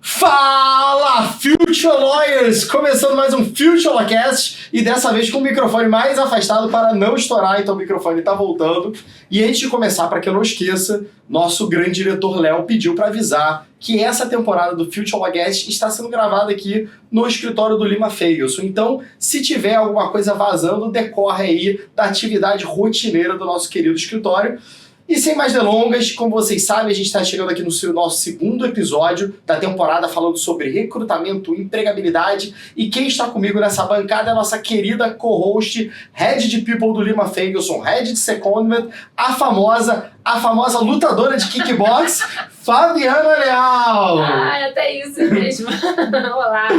Fala, Future Lawyers! Começando mais um Future Lawcast e dessa vez com o microfone mais afastado para não estourar, então o microfone está voltando. E antes de começar, para que eu não esqueça, nosso grande diretor Léo pediu para avisar que essa temporada do Future Lawcast está sendo gravada aqui no escritório do Lima Feilson. Então, se tiver alguma coisa vazando, decorre aí da atividade rotineira do nosso querido escritório. E sem mais delongas, como vocês sabem, a gente está chegando aqui no nosso segundo episódio da temporada falando sobre recrutamento, empregabilidade. E quem está comigo nessa bancada é a nossa querida co-host, Head de People do Lima Feilson, Head de Secondment, a famosa lutadora de kickbox, Fabiana Leal. Até isso mesmo. Olá.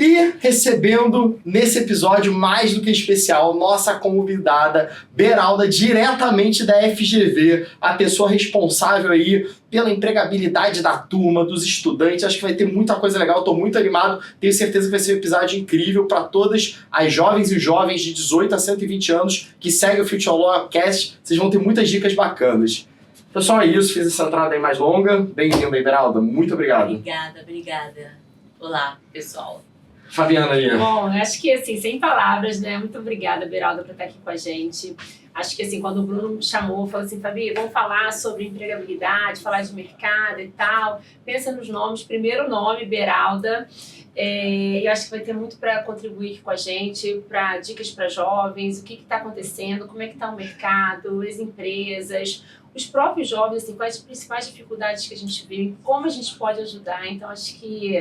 E recebendo nesse episódio mais do que especial, nossa convidada Beralda, diretamente da FGV, a pessoa responsável aí pela empregabilidade da turma, dos estudantes. Acho que vai ter muita coisa legal, estou muito animado, tenho certeza que vai ser um episódio incrível para todas as jovens e jovens de 18 a 120 anos que seguem o Future Lawcast. Vocês vão ter muitas dicas bacanas. Pessoal, é isso, fiz essa entrada aí mais longa. Bem-vinda aí, Beralda, muito obrigado. Obrigada. Olá, pessoal. Fabiana aí. Bom, acho que assim, sem palavras, né? Muito obrigada, Beralda, por estar aqui com a gente. Acho que assim, quando o Bruno me chamou, falou assim, Fabi, vamos falar sobre empregabilidade, falar de mercado e tal. Pensa nos nomes. Primeiro nome, Beralda. Eu acho que vai ter muito para contribuir com a gente, para dicas para jovens, o que está acontecendo, como é que está o mercado, as empresas, os próprios jovens, assim, quais as principais dificuldades que a gente vê, como a gente pode ajudar. Então, acho que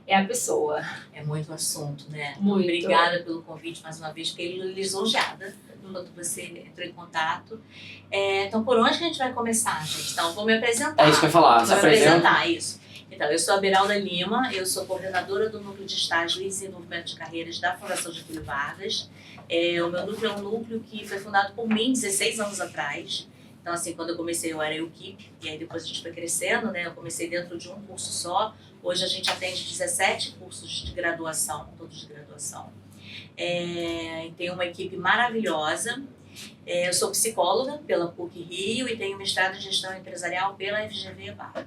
é a pessoa. É muito assunto, né? Muito. Obrigada pelo convite mais uma vez, fiquei lisonjeada quando você entrou em contato. Então, por onde que a gente vai começar, gente? Então, vou me apresentar. É isso que eu ia falar. Vou me apresentar, isso. Então, eu sou a Beralda Lima, eu sou coordenadora do Núcleo de Estágio e Desenvolvimento de Carreiras da Fundação Getúlio Vargas. O meu núcleo é um núcleo que foi fundado por mim 16 anos atrás. Então, assim, quando eu comecei, eu era equipe, e aí depois a gente foi crescendo, né? Eu comecei dentro de um curso só. Hoje a gente atende 17 cursos de graduação, todos de graduação. Tem uma equipe maravilhosa. Eu sou psicóloga pela PUC Rio e tenho mestrado em gestão empresarial pela FGV BAP.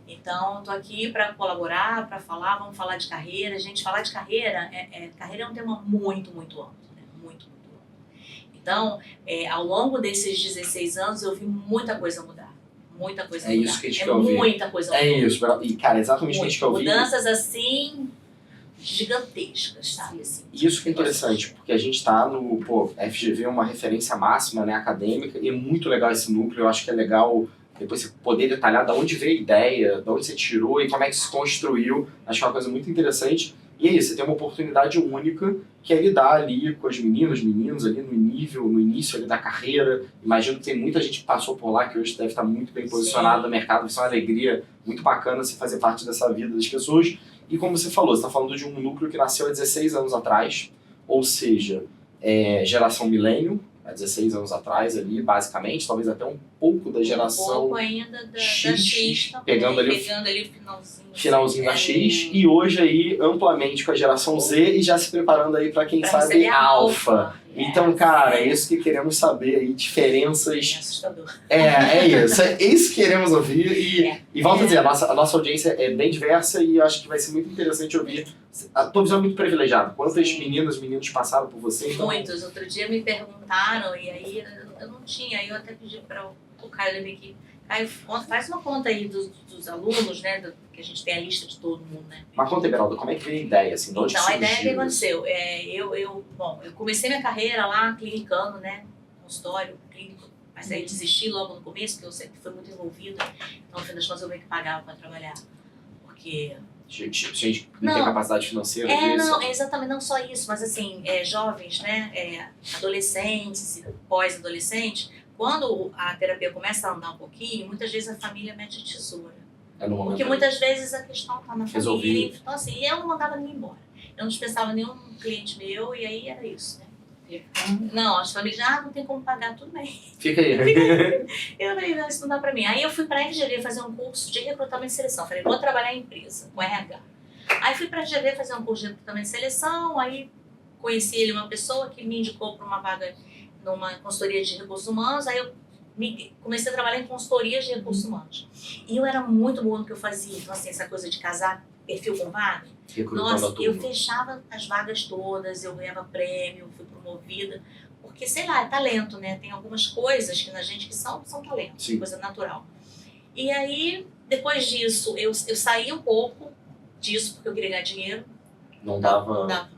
Então, estou aqui para colaborar, para falar, vamos falar de carreira. Gente, falar de carreira, carreira é um tema muito, muito amplo, né? Muito, muito amplo. Então, ao longo desses 16 anos, eu vi muita coisa mudar. Muita coisa mudar. Isso que a gente quer ouvir. Muita coisa mudar. É isso, e cara, exatamente o que a gente quer ouvir. Mudanças assim, gigantescas, sabe? Assim, Isso que é interessante, porque a gente tá no, FGV é uma referência máxima, né, acadêmica, e é muito legal esse núcleo. Eu acho que é legal depois você poder detalhar de onde veio a ideia, de onde você tirou e como é que se construiu. Acho que é uma coisa muito interessante. E é isso, você tem uma oportunidade única que é lidar ali com as meninas, meninos ali no início ali da carreira. Imagino que tem muita gente que passou por lá que hoje deve estar muito bem posicionado no mercado. Isso é uma alegria muito bacana você fazer parte dessa vida das pessoas. E como você falou, você está falando de um núcleo que nasceu há 16 anos atrás, ou seja, geração milênio, há 16 anos atrás ali, basicamente, talvez até um pouco da geração um pouco ainda da X também, pegando ali o finalzinho da X, e hoje aí amplamente com a geração Z e já se preparando aí para quem sabe Alpha. Então, cara, é isso que queremos saber aí, diferenças. É assustador. É isso que queremos ouvir. E volto a dizer, a nossa audiência é bem diversa e eu acho que vai ser muito interessante ouvir. A tua visão é muito privilegiada. Quantas meninas, meninos passaram por você? Então... Muitos. Outro dia me perguntaram, e aí eu não tinha, aí eu até pedi para o Caio Levy aqui. Caio, faz uma conta aí dos alunos, né? Que a gente tem a lista de todo mundo, né? Mas conta aí, Beraldo, como é que veio a ideia? Assim, de onde então, a ideia que surgiu? aconteceu, eu comecei minha carreira lá, clinicando, né? Consultório, clínico, mas aí desisti logo no começo, porque eu sempre fui muito envolvida. Então, no fim das contas, eu meio que pagava para trabalhar. Porque... Gente não tem capacidade financeira disso? Não, exatamente, não só isso, mas assim, jovens, né? Adolescentes e pós-adolescentes, quando a terapia começa a andar um pouquinho, muitas vezes a família mete tesoura. Porque muitas vezes a questão está na família. Então, assim, eu não mandava ninguém embora. Eu não dispensava nenhum cliente meu e aí era isso, né? Não, as famílias, não tem como pagar, tudo bem. Fica aí. Eu falei, não, isso não dá pra mim. Aí eu fui pra FGV fazer um curso de recrutamento e seleção. Falei, vou trabalhar em empresa, com RH. Aí fui pra FGV fazer um curso de recrutamento e seleção, aí conheci uma pessoa que me indicou pra uma vaga numa consultoria de recursos humanos, aí eu comecei a trabalhar em consultorias de recursos humanos. E eu era muito boa no que eu fazia. Então, assim, essa coisa de casar perfil com vaga. Nossa, eu fechava as vagas todas, eu ganhava prêmio, fui promovida. Porque, sei lá, é talento, né? Tem algumas coisas que na gente que são talentos, coisa natural. E aí, depois disso, eu saí um pouco disso porque eu queria ganhar dinheiro. Não dava.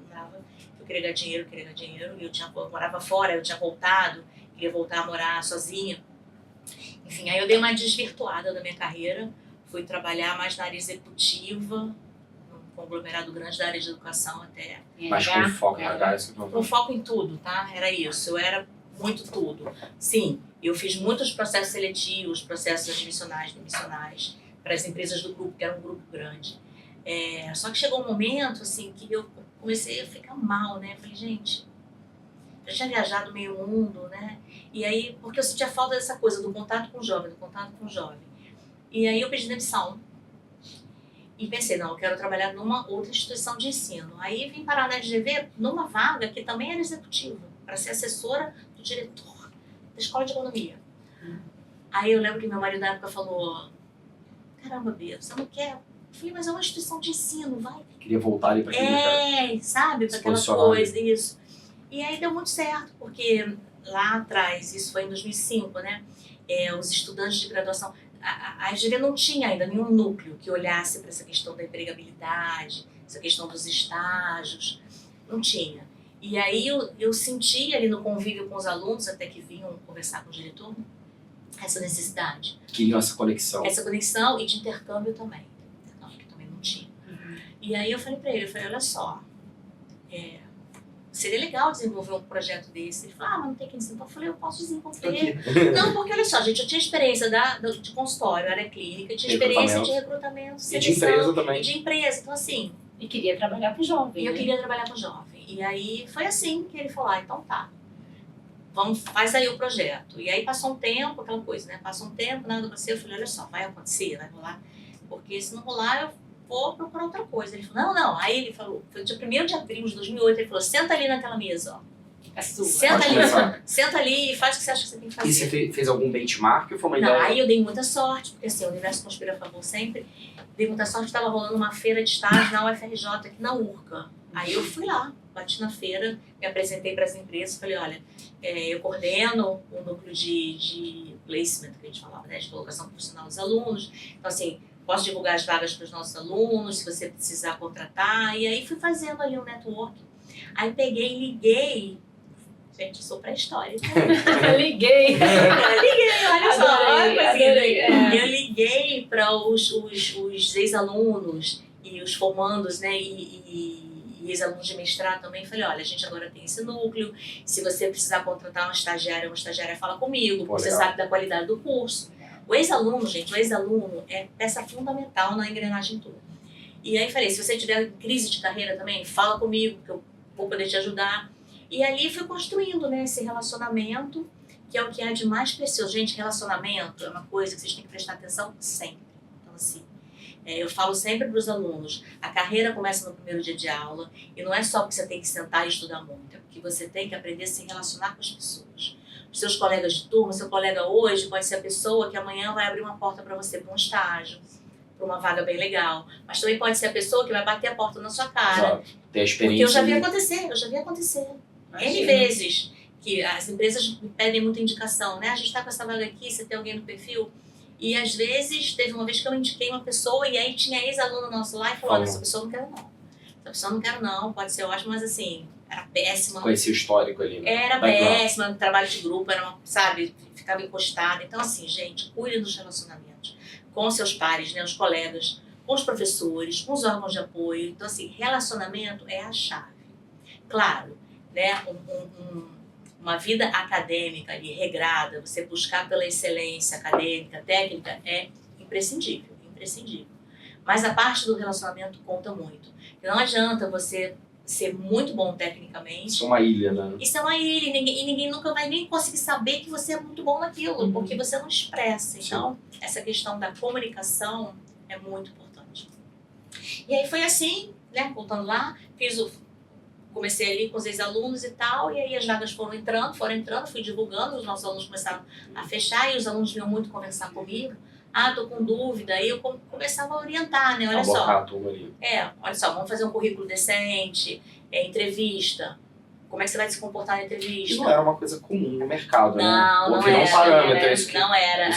Eu queria ganhar dinheiro. E eu morava fora, eu tinha voltado, queria voltar a morar sozinha. Enfim, aí eu dei uma desvirtuada da minha carreira, fui trabalhar mais na área executiva, num conglomerado grande da área de educação até. Mas com foco em RH, isso que eu com foco em tudo, tá? Era isso, eu era muito tudo. Sim, eu fiz muitos processos seletivos, processos admissionais, demissionais, para as empresas do grupo, que era um grupo grande. Só que chegou um momento, assim, que eu comecei a ficar mal, né? Eu falei, gente, eu tinha viajado meio mundo, né? E aí, porque eu sentia falta dessa coisa, do contato com o jovem, E aí eu pedi demissão. E pensei, não, eu quero trabalhar numa outra instituição de ensino. Aí vim parar na FGV numa vaga que também era executiva, para ser assessora do diretor da Escola de Economia. Aí eu lembro que meu marido na época falou, caramba, Bia, você não quer? Eu falei, mas é uma instituição de ensino, vai. Queria voltar ali para aquele sabe, para aquela coisa, isso. E aí deu muito certo, porque lá atrás, isso foi em 2005, né? Os estudantes de graduação, a FGV não tinha ainda nenhum núcleo que olhasse para essa questão da empregabilidade, essa questão dos estágios, não tinha. E aí eu senti ali no convívio com os alunos, até que vinham conversar com o diretor, essa necessidade. Queriam essa conexão. Essa conexão e de intercâmbio também. Intercâmbio que também não tinha. E aí eu falei para ele, olha só, seria legal desenvolver um projeto desse. Ele falou, mas não tem que desenvolver. Eu falei, eu posso desenvolver. Não, porque olha só, gente, eu tinha experiência de consultório, área clínica, tinha experiência de recrutamento, seleção, e de empresa também. E de empresa, então assim... E queria trabalhar com jovem. E eu queria trabalhar com jovem. E aí foi assim que ele falou, então tá. Faz aí o projeto. E aí passou um tempo, aquela coisa, né? Passou um tempo, nada aconteceu. Eu falei, olha só, vai acontecer, vai rolar. Porque se não rolar, eu vou procurar outra coisa. Ele falou, não. Aí ele falou, foi dia 1º de abril de 2008, ele falou, senta ali naquela mesa, ó. É sua. Senta ali e faz o que você acha que você tem que fazer. E você fez algum benchmark ou foi uma ideia? Aí eu dei muita sorte, porque assim, o universo conspira a favor sempre. Dei muita sorte, estava rolando uma feira de estágio na UFRJ, aqui na URCA. Aí eu fui lá, bati na feira, me apresentei para as empresas, falei, olha, eu coordeno o núcleo de placement, que a gente falava, né, de colocação profissional dos alunos. Então assim, posso divulgar as vagas para os nossos alunos, se você precisar contratar. E aí fui fazendo ali um network. Aí peguei e liguei. Gente, eu sou pré-história. Liguei, olha só. Adorei. Eu liguei para os ex-alunos e os formandos, né, e ex-alunos de mestrado também. Falei, olha, a gente agora tem esse núcleo. Se você precisar contratar uma estagiária fala comigo, porque você sabe da qualidade do curso. O ex-aluno, gente, é peça fundamental na engrenagem toda. E aí falei, se você tiver crise de carreira também, fala comigo, que eu vou poder te ajudar. E ali fui construindo, né, esse relacionamento, que é o que há de mais precioso. Gente, relacionamento é uma coisa que vocês têm que prestar atenção sempre. Então, assim, eu falo sempre para os alunos, a carreira começa no primeiro dia de aula, e não é só porque você tem que sentar e estudar muito, é porque você tem que aprender a se relacionar com as pessoas. Os seus colegas de turma, seu colega hoje pode ser a pessoa que amanhã vai abrir uma porta para você para um estágio, para uma vaga bem legal. Mas também pode ser a pessoa que vai bater a porta na sua cara. Exato. Ter a experiência. Porque eu já vi acontecer. N vezes que as empresas me pedem muita indicação, né? A gente está com essa vaga aqui, você tem alguém no perfil? E às vezes, teve uma vez que eu indiquei uma pessoa e aí tinha ex-aluno nosso lá e falou, olha, essa pessoa não quero não. Essa pessoa não quero não, pode ser ótimo, mas assim, era péssima. Conhecia o histórico ali, né? Era péssima, trabalho de grupo, sabe, ficava encostada. Então assim, gente, cuide dos relacionamentos com seus pares, né, os colegas, com os professores, com os órgãos de apoio. Então assim, relacionamento é a chave. Claro, né, uma vida acadêmica ali, regrada, você buscar pela excelência acadêmica, técnica, é imprescindível. Mas a parte do relacionamento conta muito. Não adianta você ser muito bom tecnicamente. Isso é uma ilha, né? Isso é uma ilha, e ninguém nunca vai nem conseguir saber que você é muito bom naquilo, porque você não expressa. Então, essa questão da comunicação é muito importante. E aí foi assim, né, voltando lá, comecei ali com os ex-alunos e tal, e aí as vagas foram entrando, fui divulgando, os nossos alunos começaram a fechar, e os alunos vinham muito conversar comigo. Tô com dúvida, aí eu começava a orientar, né? Olha só. A turma ali. Olha só, vamos fazer um currículo decente, entrevista. Como é que você vai se comportar na entrevista? Isso não era uma coisa comum no mercado, né? Não Virou um parâmetro, isso que... Não era.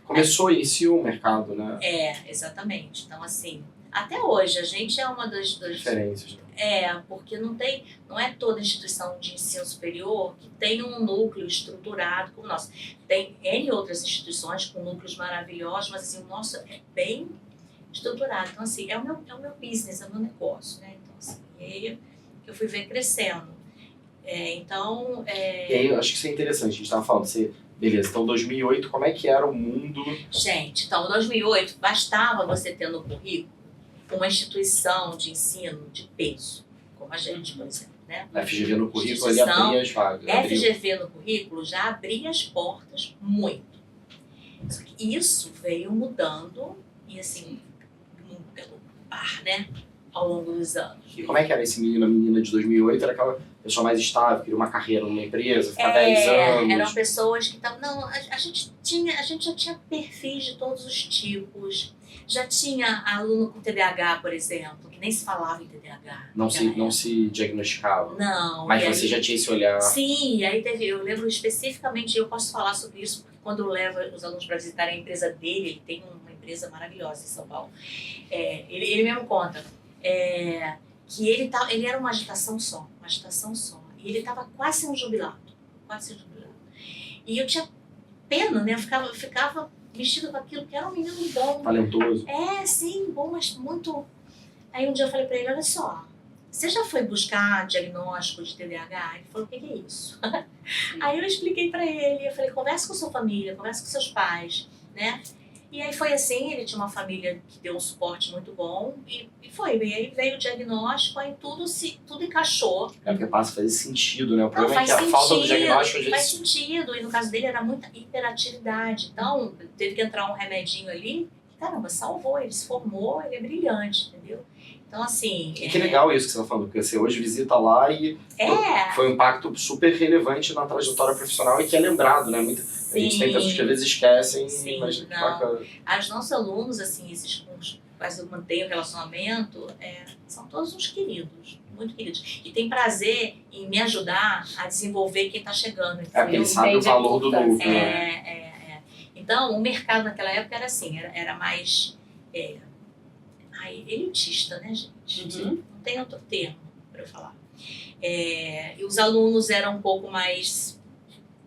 Começou e iniciou o mercado, né? Exatamente. Então, assim, até hoje, a gente é uma das diferenças. Porque não é toda instituição de ensino superior que tem um núcleo estruturado como o nosso. Tem N outras instituições com núcleos maravilhosos, mas assim, o nosso é bem estruturado. Então, assim, é o meu business, é o meu negócio, né? Então, assim, e aí eu fui ver crescendo. E aí, eu acho que isso é interessante, a gente estava falando, beleza, então 2008, como é que era o mundo? Gente, então, em 2008, bastava você ter no currículo uma instituição de ensino de peso, como a gente, por exemplo. Né? A FGV no currículo, ele abria as vagas. FGV no currículo já abria as portas muito. Só que isso veio mudando, e assim, pelo par, né? Ao longo dos anos. E como é que era esse menino, a menina de 2008? Era aquela pessoa mais estável, queria uma carreira numa empresa, ficar 10 anos? Eram pessoas que estavam... Não, a gente já tinha perfis de todos os tipos. Já tinha aluno com TDAH, por exemplo, que nem se falava em TDAH. Não se diagnosticava? Não. Mas você já tinha esse olhar? Sim, e aí eu lembro especificamente, eu posso falar sobre isso, porque quando eu levo os alunos para visitar a empresa dele, ele tem uma empresa maravilhosa em São Paulo, ele mesmo conta que ele era uma agitação só. E ele estava quase sendo jubilado. E eu tinha pena, né? Eu ficava vestido com aquilo, que era um menino bom. Talentoso. Sim, bom, mas muito... Aí um dia eu falei pra ele, olha só, você já foi buscar diagnóstico de TDAH? Ele falou, o que é isso? Aí eu expliquei pra ele, eu falei, conversa com sua família, conversa com seus pais, né? E aí foi assim, ele tinha uma família que deu um suporte muito bom, e foi. E aí veio o diagnóstico, aí tudo encaixou. Porque passa a fazer sentido, né? O problema é que a falta do diagnóstico... Faz sentido, e no caso dele era muita hiperatividade. Então, teve que entrar um remedinho ali, caramba, salvou, ele se formou, ele é brilhante, entendeu? Então, assim... Que legal isso que você está falando, porque você hoje visita lá e foi um impacto super relevante na trajetória profissional e que é lembrado, né? A gente tem pessoas que às vezes esquecem, mas que bacana. Os nossos alunos, assim, esses com os quais eu mantenho relacionamento, são todos uns queridos, muito queridos. E tem prazer em me ajudar a desenvolver quem está chegando. Porque ele sabe o valor do lucro. Então, o mercado naquela época era assim, era mais... elitista, né, gente? Uhum. Não tem outro termo para eu falar. E os alunos eram um pouco mais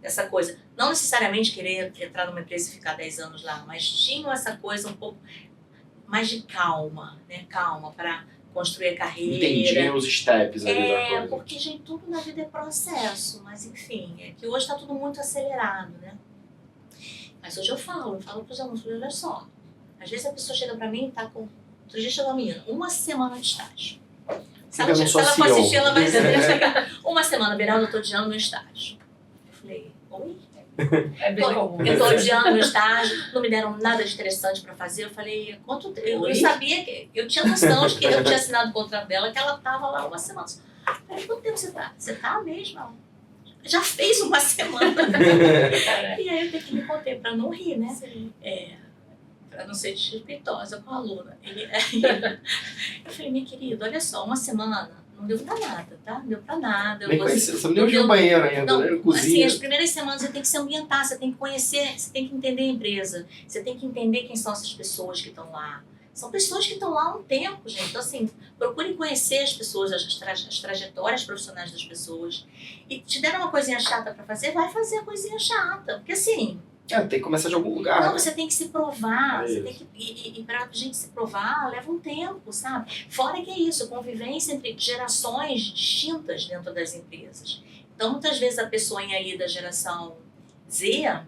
essa coisa, não necessariamente querer entrar numa empresa e ficar 10 anos lá, mas tinham essa coisa um pouco mais de calma, né? Calma para construir a carreira. Entendiam os steps ali da coisa. Porque, gente, tudo na vida é processo, mas enfim, que hoje está tudo muito acelerado, né? Mas hoje eu falo para os alunos, olha só, às vezes a pessoa chega para mim e tá com... Outro dia chegou uma menina, 1 semana de estágio. Se ela for assistir, ela vai chegar. 1 semana, Beraldo, eu tô odiando meu estágio. Eu falei, oi? É bem comum. Eu tô odiando meu estágio, não me deram nada de interessante pra fazer. Eu falei, eu sabia que... Eu tinha noção de que eu tinha assinado o contrato dela, que ela tava lá 1 semana. Eu falei, quanto tempo você tá? Você tá mesmo? Já fez 1 semana. E aí eu tenho que me conter pra não rir, né? Pra não ser desrespeitosa com a aluna. Eu falei, minha querida, olha só, 1 semana não deu pra nada, tá? Não deu pra nada. Você não deu no banheiro ainda, não, né? Cozinha. Assim, as primeiras semanas você tem que se ambientar, você tem que conhecer, você tem que entender a empresa, você tem que entender quem são essas pessoas que estão lá. São pessoas que estão lá há um tempo, gente. Então, assim, procure conhecer as pessoas, as trajetórias profissionais das pessoas. E te deram uma coisinha chata pra fazer, vai fazer a coisinha chata. Porque, assim... tem que começar de algum lugar. Não, né? você tem que se provar. Você tem que, e pra gente se provar, leva um tempo, sabe? Fora que é isso, convivência entre gerações distintas dentro das empresas. Então, muitas vezes a pessoa aí da geração Z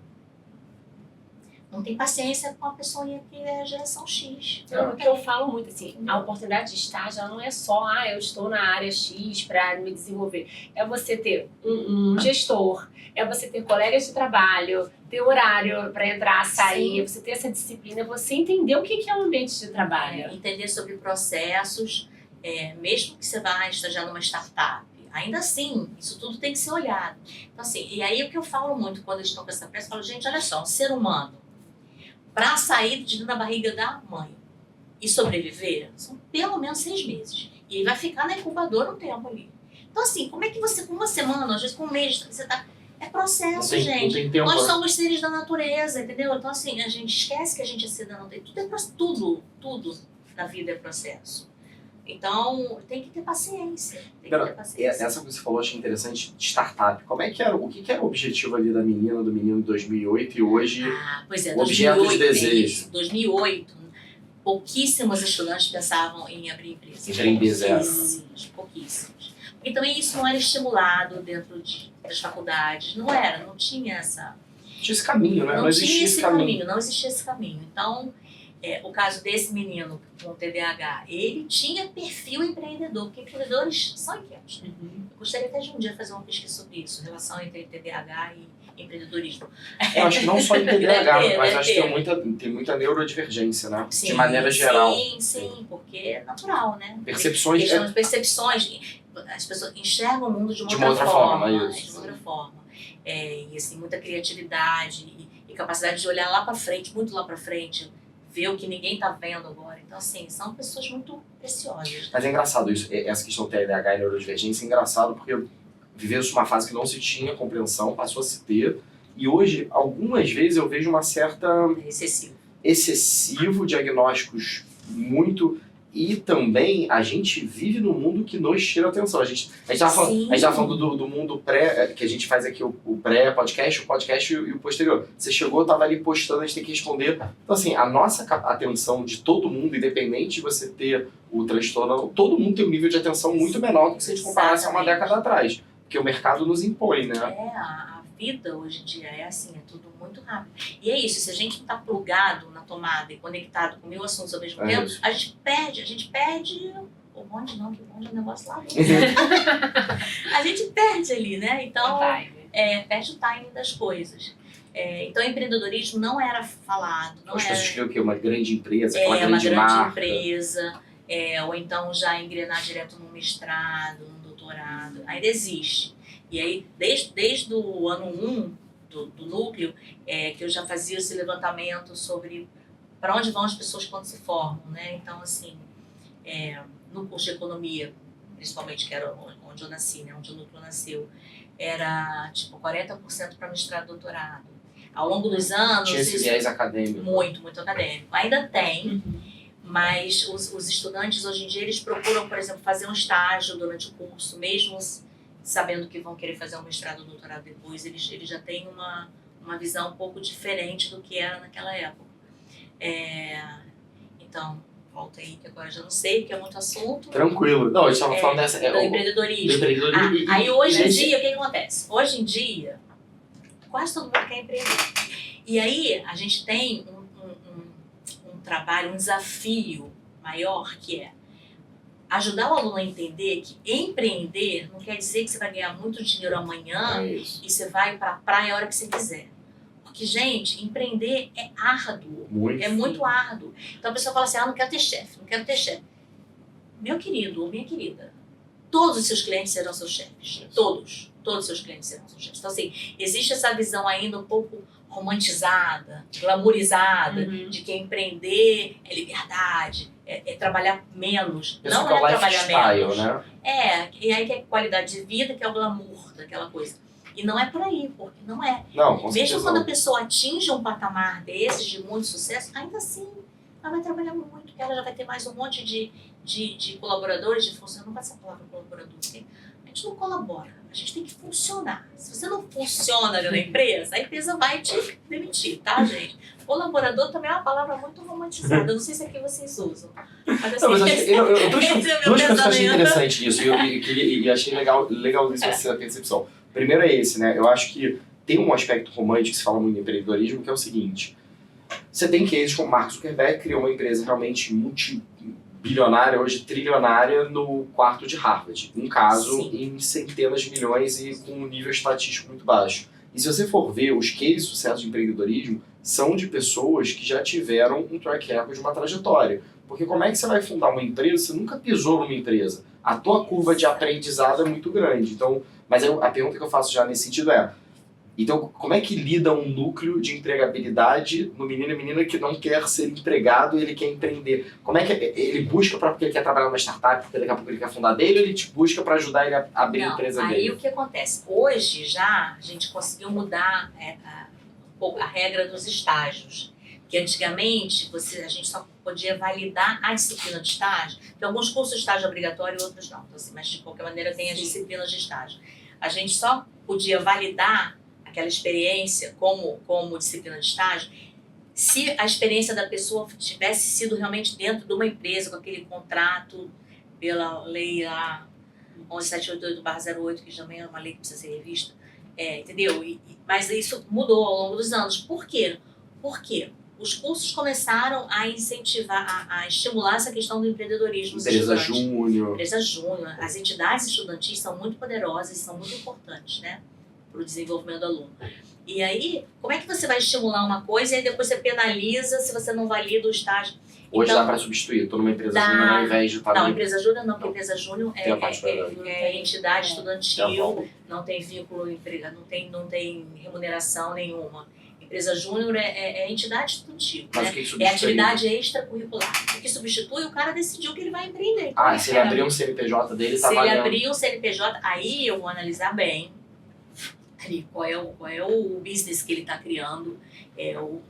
não tem paciência com a pessoa que é a geração X. O que eu falo muito, assim, a oportunidade de estágio, ela não é só, eu estou na área X para me desenvolver. É você ter um gestor, é você ter colegas de trabalho, ter horário para entrar, sair, você ter essa disciplina, você entender o que é um ambiente de trabalho. Entender sobre processos, mesmo que você vá estagiar numa startup, ainda assim, isso tudo tem que ser olhado. Então, assim, e aí o que eu falo muito quando eles estão com essa pressa, eu falo, gente, olha só, um ser humano, para sair de dentro da barriga da mãe e sobreviver, são pelo menos 6 meses. E ele vai ficar na incubadora um tempo ali. Então, assim, como é que você, com uma semana, às vezes com um mês, você tá... É processo, gente. Não tem tempo, Nós né? somos seres da natureza, entendeu? Então, assim, a gente esquece que a gente é ser da natureza. Tudo na vida é processo. Então, tem que ter paciência. Essa que você falou, achei interessante, de startup. Como é que era, o que era o objetivo ali da menina, do menino em 2008 e hoje Pois é, o objeto de 2008, desejo? 2008, pouquíssimos estudantes pensavam em abrir empresas. Pouquíssimos. E também isso não era estimulado dentro das faculdades. Não tinha essa... Tinha esse caminho, né? Não existia esse caminho. Não existia esse caminho. Então, o caso desse menino com TDAH, ele tinha perfil empreendedor, porque empreendedores são inquietos. Né? Eu gostaria até de um dia fazer uma pesquisa sobre isso, relação entre TDAH e empreendedorismo. Eu acho que não só em TDAH, mas acho que tem muita neurodivergência, né? Sim, de maneira geral. Sim, porque é natural, né? Percepções. Percepções. As pessoas enxergam o mundo de uma outra forma. De uma outra forma. E assim, muita criatividade e capacidade de olhar lá para frente, muito lá para frente, ver o que ninguém tá vendo agora. Então, assim, são pessoas muito preciosas. Mas é engraçado isso, essa questão do TDAH e neurodivergência é engraçado porque viveu-se uma fase que não se tinha compreensão, passou a se ter, e hoje, algumas vezes, eu vejo uma certa... excessivo diagnósticos muito... E também a gente vive num mundo que nos tira atenção. A gente tava falando do mundo pré, que a gente faz aqui o pré-podcast, o podcast e o posterior. Você chegou, tava ali postando, a gente tem que responder. Então, assim, a nossa atenção de todo mundo, independente de você ter o transtorno, todo mundo tem um nível de atenção muito menor do que se a gente comparasse a uma década atrás. Porque o mercado nos impõe, né? A vida hoje em dia é assim, é tudo muito rápido. E é isso, se a gente não está plugado na tomada e conectado com 1000 assuntos ao mesmo tempo, a gente perde o bonde não, que o bonde é um negócio lá. A gente perde ali, né? Então, perde o timing das coisas. Então, empreendedorismo não era falado. As pessoas queriam o quê? Uma grande empresa, aquela grande uma marca. grande empresa, ou então já engrenar direto num mestrado, num doutorado. Ainda existe. E aí, desde o ano 1 do núcleo, que eu já fazia esse levantamento sobre para onde vão as pessoas quando se formam, né? Então, assim, no curso de economia, principalmente, que era onde eu nasci, né? Onde o núcleo nasceu, era tipo 40% para mestrado e doutorado. Ao longo dos anos... Tinha esse viés acadêmico. Muito acadêmico. Ainda tem, mas os estudantes hoje em dia, eles procuram, por exemplo, fazer um estágio durante o curso, mesmo sabendo que vão querer fazer um mestrado ou doutorado depois, eles já têm uma visão um pouco diferente do que era naquela época. Então, volta aí, que agora eu já não sei, porque é muito assunto. Tranquilo. Não, a gente estava falando dessa... do empreendedorismo. Aí hoje em dia, o que acontece? Hoje em dia, quase todo mundo quer empreender. E aí, a gente tem um trabalho, um desafio maior, que é ajudar o aluno a entender que empreender não quer dizer que você vai ganhar muito dinheiro amanhã e você vai para a praia a hora que você quiser. Porque, gente, empreender é árduo. Muito árduo. Então a pessoa fala assim, não quero ter chefe. Meu querido ou minha querida, todos os seus clientes serão seus chefes. Todos os seus clientes serão seus chefes. Então, assim, existe essa visão ainda um pouco romantizada, glamourizada, de que empreender é liberdade, é trabalhar menos. Não é trabalhar menos. Né? E aí que é qualidade de vida, que é o glamour daquela coisa. E não é por aí, porque não é. Mesmo quando a pessoa atinge um patamar desses, de muito sucesso, ainda assim, ela vai trabalhar muito, porque ela já vai ter mais um monte de colaboradores, de funcionários. Não vai ser a palavra colaborador, porque a gente não colabora, a gente tem que funcionar. Se você não funciona na empresa, a empresa vai te demitir, tá, gente? Colaborador também é uma palavra muito romantizada. Eu não sei se aqui vocês usam. Mas assim, duas coisas que eu achei interessante nisso, e achei legal isso, essa percepção. Primeiro é esse, né? Eu acho que tem um aspecto romântico que se fala muito em empreendedorismo, que é o seguinte: você tem cases como Mark Zuckerberg, criou uma empresa realmente multibilionária, hoje trilionária, no quarto de Harvard. Um caso em centenas de milhões e com um nível estatístico muito baixo. E se você for ver, os cases de sucesso de empreendedorismo são de pessoas que já tiveram um track record de uma trajetória. Porque como é que você vai fundar uma empresa? Você nunca pisou numa empresa. A tua curva de aprendizado é muito grande. Então, mas a pergunta que eu faço já nesse sentido é, então, como é que lida um núcleo de empregabilidade no menino e menina que não quer ser empregado e ele quer empreender? Como é que ele busca porque ele quer trabalhar numa startup, porque daqui a pouco ele quer fundar dele, ou ele te busca para ajudar ele a abrir a empresa dele? Aí o que acontece? Hoje já a gente conseguiu mudar a regra dos estágios. Que antigamente a gente só podia validar a disciplina de estágio. Tem alguns cursos de estágio obrigatório e outros não. Então, assim, mas de qualquer maneira tem as disciplinas de estágio. A gente só podia validar aquela experiência como disciplina de estágio se a experiência da pessoa tivesse sido realmente dentro de uma empresa, com aquele contrato pela lei lá 11788/08, que também é uma lei que precisa ser revista, entendeu? Mas isso mudou ao longo dos anos. Por quê? Porque os cursos começaram a incentivar, a estimular essa questão do empreendedorismo. Empresa júnior. Empresa júnior. As entidades estudantis são muito poderosas e são muito importantes, né, para o desenvolvimento do aluno. E aí, como é que você vai estimular uma coisa e aí depois você penaliza se você não valida o estágio? Hoje então, dá para substituir. Estou numa empresa júnior ao invés de estar Não, empresa júnior não, porque empresa júnior é tem entidade estudantil, não tem vínculo, não tem remuneração nenhuma. Empresa júnior é entidade estudantil, Mas né? o que substitui? É atividade extracurricular. O que substitui, o cara decidiu que ele vai empreender. Ah, se ele abrir um CNPJ dele, tá Se ele valendo. abrir um CNPJ, aí eu vou analisar bem qual é o business que ele está criando,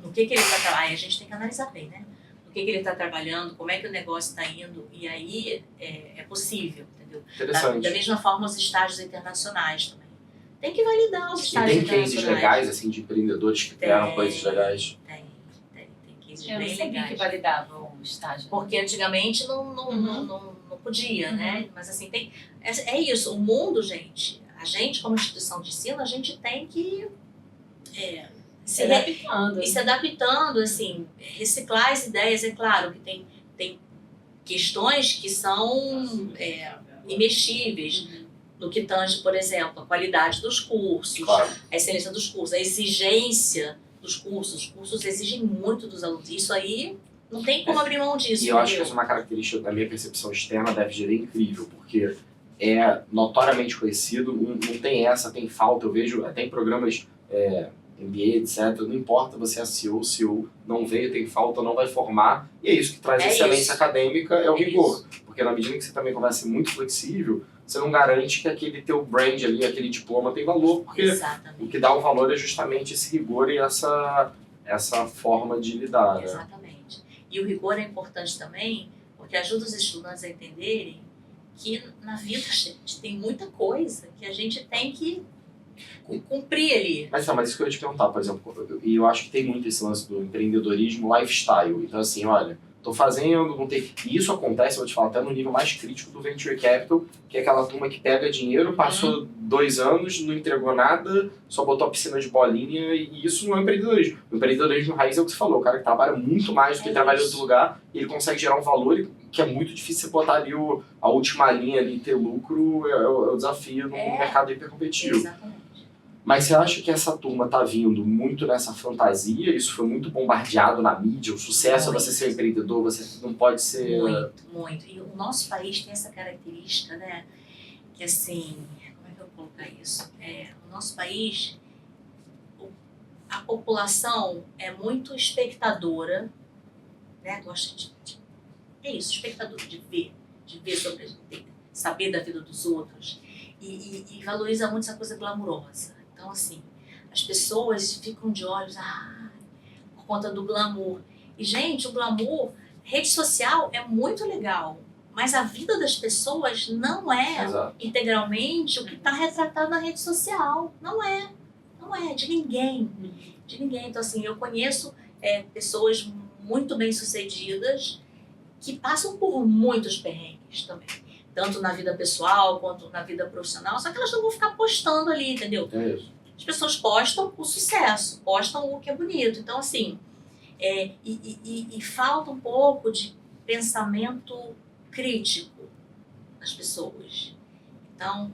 no que ele está trabalhando. Aí a gente tem que analisar bem, né? No que ele está trabalhando, como é que o negócio está indo, e aí é possível, entendeu? Interessante. Da mesma forma, os estágios internacionais também. Tem que validar os E estágios tem cases internacionais. legais, assim, de empreendedores que criaram coisas legais? Tem cases Eu não bem sabia legais. que validava o estágio. Porque antigamente não podia, né? Mas assim, é isso. O mundo, gente, a gente como instituição de ensino, a gente tem que Se adaptando. e se adaptando, assim, reciclar as ideias. É claro que tem questões que são imexíveis, no que tange, por exemplo, a qualidade dos cursos, Claro. a excelência dos cursos, a exigência dos cursos. Os cursos exigem muito dos alunos. Isso aí não tem como abrir mão disso. E eu acho que entendeu? essa é uma característica da minha percepção externa deve ser incrível, porque é notoriamente conhecido, não tem tem falta, eu vejo até em programas MBA, etc, não importa você é CEO não veio, tem falta, não vai formar, e é isso que traz excelência isso. acadêmica, é o rigor. Isso. Porque na medida que você também começa a ser muito flexível, você não garante que aquele teu brand ali, aquele diploma tem valor, porque Exatamente. o que dá o valor é justamente esse rigor e essa forma de lidar, né? Exatamente. E o rigor é importante também, porque ajuda os estudantes a entenderem que na vida, gente, tem muita coisa que a gente tem que cumprir ali. Mas isso que eu ia te perguntar, por exemplo, e eu acho que tem muito esse lance do empreendedorismo lifestyle. Então, assim, olha, tô fazendo, não tem. E isso acontece, eu vou te falar, até no nível mais crítico do venture capital, que é aquela turma que pega dinheiro, passou 2 anos, não entregou nada, só botou a piscina de bolinha, e isso não é empreendedorismo. O empreendedorismo raiz é o que você falou, o cara que trabalha muito mais do que trabalha em outro lugar, e ele consegue gerar um valor que é muito difícil você botar ali a última linha ali e ter lucro, é o desafio no mercado hipercompetitivo. Exatamente. Mas você acha que essa turma tá vindo muito nessa fantasia? Isso foi muito bombardeado na mídia? O sucesso é você ser empreendedor, você não pode ser... Muito, muito. E o nosso país tem essa característica, né? Que assim, como é que eu vou colocar isso? O nosso país, a população é muito espectadora, né? Gosta espectadora, de ver sobre, saber da vida dos outros. E valoriza muito essa coisa glamurosa. Então, assim, as pessoas ficam de olhos por conta do glamour. E, gente, o glamour, rede social é muito legal, mas a vida das pessoas não é integralmente o que está retratado na rede social. Não é de ninguém. De ninguém. Então, assim, eu conheço pessoas muito bem-sucedidas que passam por muitos perrengues também. Tanto na vida pessoal quanto na vida profissional, só que elas não vão ficar postando ali, entendeu? É isso. As pessoas postam o sucesso, postam o que é bonito. Então, assim, e falta um pouco de pensamento crítico das pessoas. Então,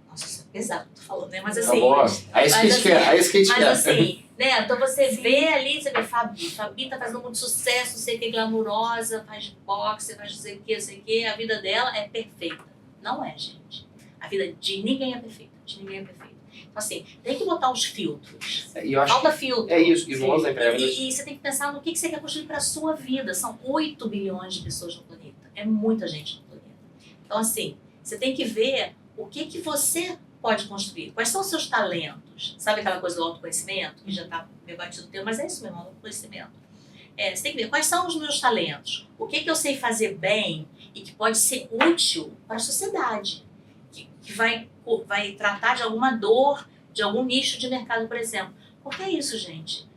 nossa, isso é pesado que eu tô falando, né? Mas assim... É isso que a gente quer. Mas assim, Né? Então você Sim. vê ali, você vê Fabi tá fazendo muito sucesso, não sei o que, glamurosa, faz boxe, faz não sei o que, a vida dela é perfeita. Não é, gente. A vida de ninguém é perfeita, de ninguém é perfeita. Então assim, tem que botar os filtros. E eu acho Falta filtro. é isso, e no lance da empregabilidade. E você tem que pensar no que você quer construir para a sua vida. São 8 bilhões de pessoas no planeta. É muita gente no planeta. Então, assim, você tem que ver o que você pode construir. Quais são os seus talentos? Sabe aquela coisa do autoconhecimento? Que já está debatido o tema, mas é isso mesmo, autoconhecimento. Você tem que ver quais são os meus talentos. O que eu sei fazer bem e que pode ser útil para a sociedade. Que vai tratar de alguma dor, de algum nicho de mercado, por exemplo. Porque é isso, gente.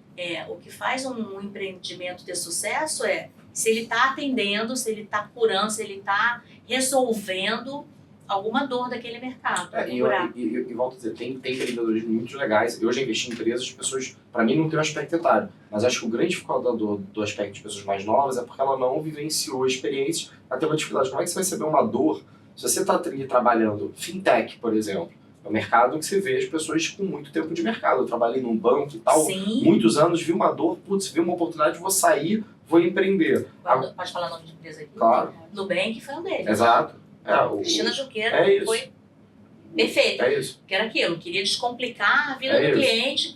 O que faz um empreendimento ter sucesso é se ele está atendendo, se ele está curando, se ele está resolvendo alguma dor daquele mercado. E volto a dizer, tem empreendedores muito legais. Eu já investi em empresas de pessoas, para mim não tem um aspecto etário, mas acho que o grande dificuldade do aspecto de pessoas mais novas é porque ela não vivenciou experiências, ela tem uma dificuldade. Como é que você vai receber uma dor se você está ali trabalhando fintech, por exemplo? É um mercado que você vê as pessoas com muito tempo de mercado. Eu trabalhei num banco e tal, Sim. muitos anos, vi uma dor, vi uma oportunidade, vou sair, vou empreender. Pode falar o nome de empresa aqui? Claro. Nubank foi um deles. Exato. Cristina Junqueira foi perfeita. É isso. Que era aquilo, queria descomplicar a vida do cliente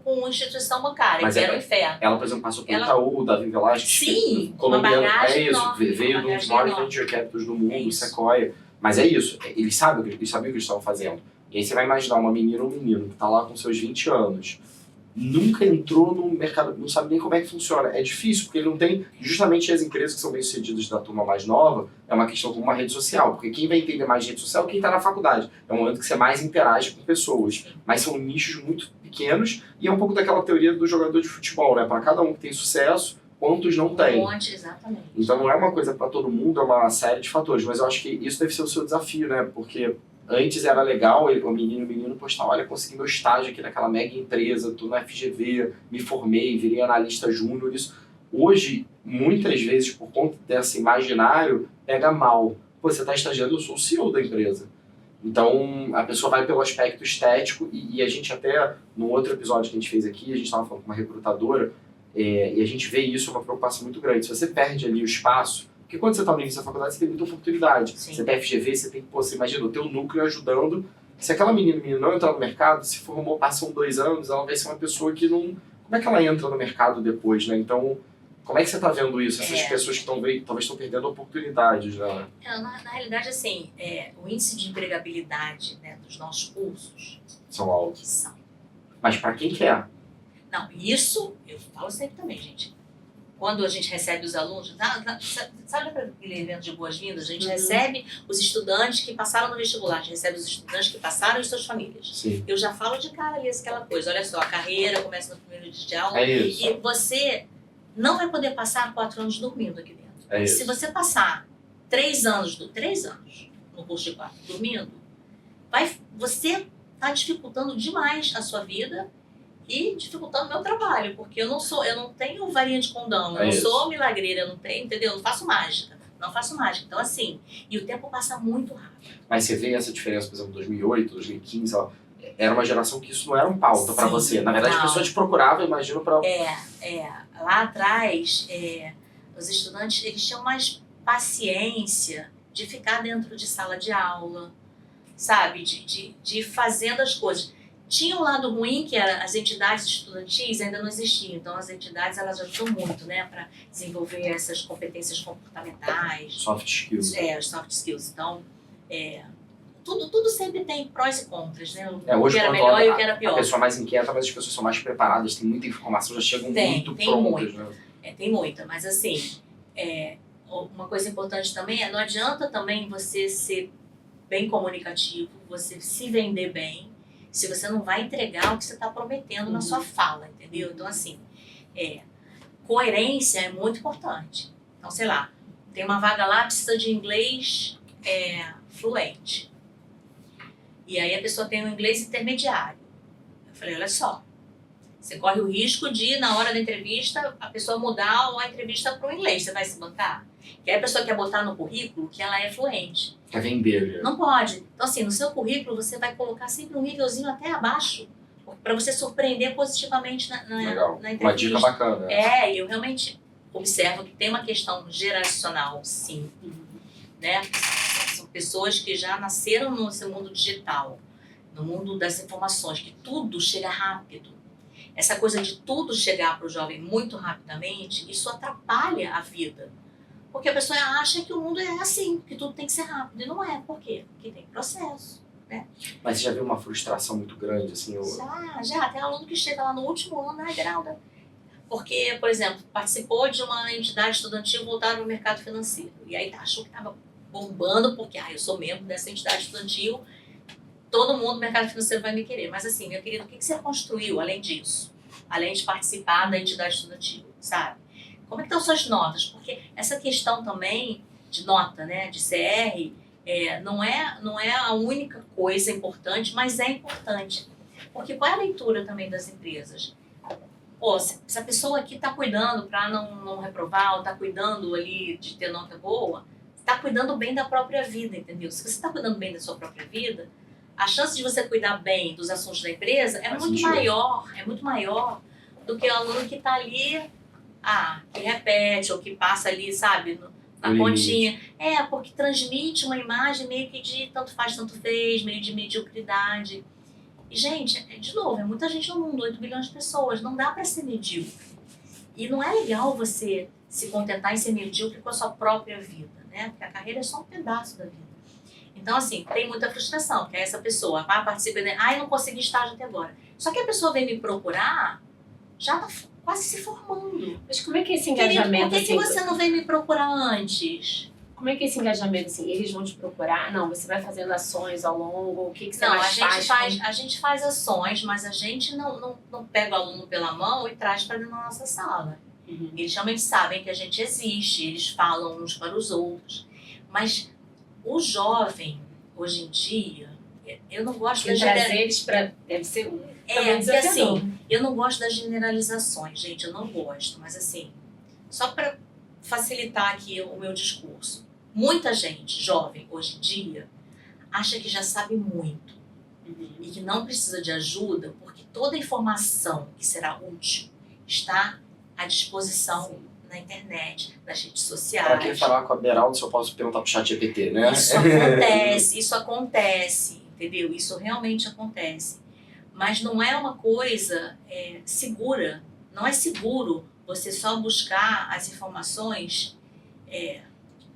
com instituição bancária, mas que era o inferno. Ela, por exemplo, passou pelo Itaú, Davi Velasquez. Sim, colombiano, uma bagagem enorme, veio de um dos maiores venture capitals do mundo, Sequoia. Mas é isso, eles sabiam o que eles estavam fazendo. E aí você vai imaginar uma menina ou um menino que está lá com seus 20 anos, nunca entrou no mercado, não sabe nem como é que funciona. É difícil, porque ele não tem, justamente as empresas que são bem-sucedidas da turma mais nova, é uma questão como uma rede social, porque quem vai entender mais de rede social é quem está na faculdade. É um momento que você mais interage com pessoas, mas são nichos muito pequenos, e é um pouco daquela teoria do jogador de futebol, né? Para cada um que tem sucesso, quantos não tem. Um monte, exatamente. Então não é uma coisa para todo mundo, é uma série de fatores, mas eu acho que isso deve ser o seu desafio, né? Porque antes era legal o menino postar, olha, consegui meu estágio aqui naquela mega empresa, tô na FGV, me formei, virei analista júnior, isso. Hoje, muitas vezes, por conta desse imaginário, pega mal. Pô, você tá estagiando, eu sou o CEO da empresa. Então, a pessoa vai pelo aspecto estético e a gente até, no outro episódio que a gente fez aqui, a gente estava falando com uma recrutadora, e a gente vê isso, é uma preocupação muito grande. Se você perde ali o espaço, porque quando você está no início da faculdade, você tem muita oportunidade. Sim. Você tem FGV, você tem, você imagina, o teu núcleo ajudando. Se aquela menina não entrar no mercado, se formou, passam 2 anos, ela vai ser uma pessoa que não... Como é que ela entra no mercado depois, né? Então, como é que você está vendo isso? Essas pessoas que talvez estão perdendo oportunidades, né? Na realidade, assim, o índice de empregabilidade, né, dos nossos cursos São altos. são. Mas para quem quer? Não, isso eu falo sempre também, gente. Quando a gente recebe os alunos, sabe aquele evento de boas-vindas? A gente recebe os estudantes que passaram no vestibular, a gente recebe os estudantes que passaram e suas famílias. Sim. Eu já falo de cara ali aquela coisa, olha só, a carreira começa no primeiro dia de aula isso. e você não vai poder passar 4 anos dormindo aqui dentro. Isso. Se você passar 3 anos no curso de 4 dormindo, você está dificultando demais a sua vida e dificultando o meu trabalho, porque eu não tenho varinha de condão, eu não sou milagreira, eu não tenho, entendeu? Eu não faço mágica. Então, assim, e o tempo passa muito rápido. Mas você vê essa diferença, por exemplo, 2008, 2015, era uma geração que isso não era um pauta para você. Na verdade, as pessoas te procuravam, imagino, para... Lá atrás, os estudantes, eles tinham mais paciência de ficar dentro de sala de aula, sabe? De ir fazendo as coisas. Tinha um lado ruim, que era as entidades estudantis ainda não existiam. Então, as entidades, elas ajudam muito, né? Para desenvolver essas competências comportamentais. Soft skills. As soft skills. Então, tudo sempre tem prós e contras, né? Hoje, o que era melhor e o que era pior. A pessoa mais inquieta, mas as pessoas são mais preparadas, tem muita informação, já chegam muito prontas. Né? Tem muita, mas assim, uma coisa importante também não adianta também você ser bem comunicativo, você se vender bem, se você não vai entregar o que você está prometendo na sua fala, entendeu? Então, assim, coerência é muito importante. Então, sei lá, tem uma vaga lá, precisa de inglês fluente. E aí a pessoa tem um inglês intermediário. Eu falei, olha só, você corre o risco de, na hora da entrevista, a pessoa mudar a entrevista para o inglês. Você vai se bancar? Que aí a pessoa quer botar no currículo que ela é fluente. Quer vender. Não pode. Então, assim, no seu currículo você vai colocar sempre um nívelzinho até abaixo para você surpreender positivamente Legal. na entrevista. Uma dica bacana. Eu realmente observo que tem uma questão geracional, sim. Né? São pessoas que já nasceram nesse mundo digital, no mundo das informações, que tudo chega rápido. Essa coisa de tudo chegar para o jovem muito rapidamente, isso atrapalha a vida. Porque a pessoa acha que o mundo é assim, que tudo tem que ser rápido. E não é. Por quê? Porque tem processo. Né? Mas você já viu uma frustração muito grande, assim? Já. Tem aluno que chega lá no último ano, Geralda. Porque, por exemplo, participou de uma entidade estudantil voltada para o mercado financeiro. E aí achou que estava bombando, porque eu sou membro dessa entidade estudantil, todo mundo do mercado financeiro vai me querer. Mas assim, meu querido, o que você construiu além disso? Além de participar da entidade estudantil, sabe? Como é que estão suas notas? Porque essa questão também de nota, né, de CR, não é a única coisa importante, mas é importante. Porque qual é a leitura também das empresas? Pô, se a pessoa aqui está cuidando para não reprovar, ou está cuidando ali de ter nota boa, está cuidando bem da própria vida, entendeu? Se você está cuidando bem da sua própria vida, a chance de você cuidar bem dos assuntos da empresa é muito maior do que o aluno que está ali, que repete, ou que passa ali, sabe, na pontinha. Porque transmite uma imagem meio que de tanto faz, tanto fez, meio de mediocridade. E, gente, de novo, é muita gente no mundo, 8 bilhões de pessoas, não dá para ser medíocre. E não é legal você se contentar em ser medíocre com a sua própria vida, né? Porque a carreira é só um pedaço da vida. Então, assim, tem muita frustração, que essa pessoa vai participar, não consegui estágio até agora. Só que a pessoa vem me procurar, já tá quase se formando. Mas como é que é esse engajamento? Por que você não veio me procurar antes? Como é que é esse engajamento, assim, eles vão te procurar? Não, você vai fazendo ações ao longo, o que você mais faz? A gente faz ações, mas a gente não pega o aluno pela mão e traz para dentro da nossa sala. Eles realmente sabem que a gente existe, eles falam uns para os outros. Mas o jovem, hoje em dia, eu não gosto de trazer eles para... Deve ser porque assim, eu não gosto das generalizações, gente, eu não gosto. Mas assim, só para facilitar aqui o meu discurso. Muita gente jovem, hoje em dia, acha que já sabe muito e que não precisa de ajuda porque toda informação que será útil está à disposição na internet, nas redes sociais. Para quem falar com a Beralda, eu posso perguntar para o ChatGPT, né? Isso acontece, entendeu? Isso realmente acontece. Mas não é uma coisa segura, não é seguro você só buscar as informações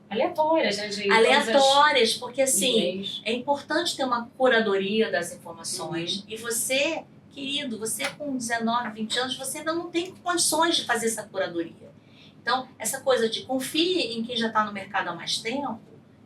aleatórias, né? Aleatórias, porque assim, é importante ter uma curadoria das informações. E você, querido, você com 19, 20 anos, você ainda não tem condições de fazer essa curadoria. Então, essa coisa de confie em quem já está no mercado há mais tempo,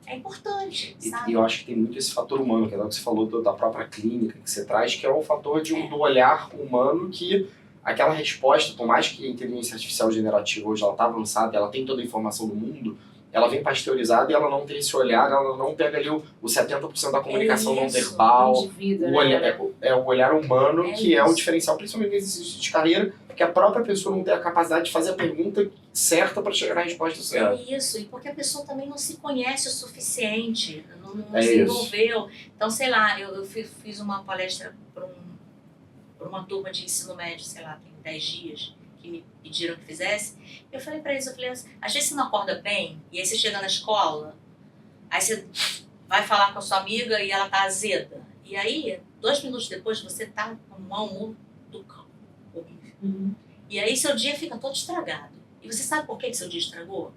é importante, sabe? E eu acho que tem muito esse fator humano, que é o que você falou da própria clínica que você traz, que é o fator do olhar humano, que aquela resposta, por mais que a inteligência artificial generativa hoje ela está avançada, ela tem toda a informação do mundo, ela vem pasteurizada e ela não tem esse olhar, ela não pega ali o 70% da comunicação não verbal, o olhar humano, que é o diferencial, principalmente no exercício de carreira, porque a própria pessoa não tem a capacidade de fazer a pergunta certa para chegar na resposta certa. É isso, e porque a pessoa também não se conhece o suficiente, não se envolveu. Então, sei lá, eu fiz uma palestra para uma turma de ensino médio, sei lá, tem 10 dias, que me pediram que fizesse. Eu falei pra eles, assim, às vezes você não acorda bem, e aí você chega na escola, aí você vai falar com a sua amiga e ela tá azeda. E aí, 2 minutos depois, você tá com um mau humor do cão. Horrível. E aí seu dia fica todo estragado. E você sabe por que seu dia estragou?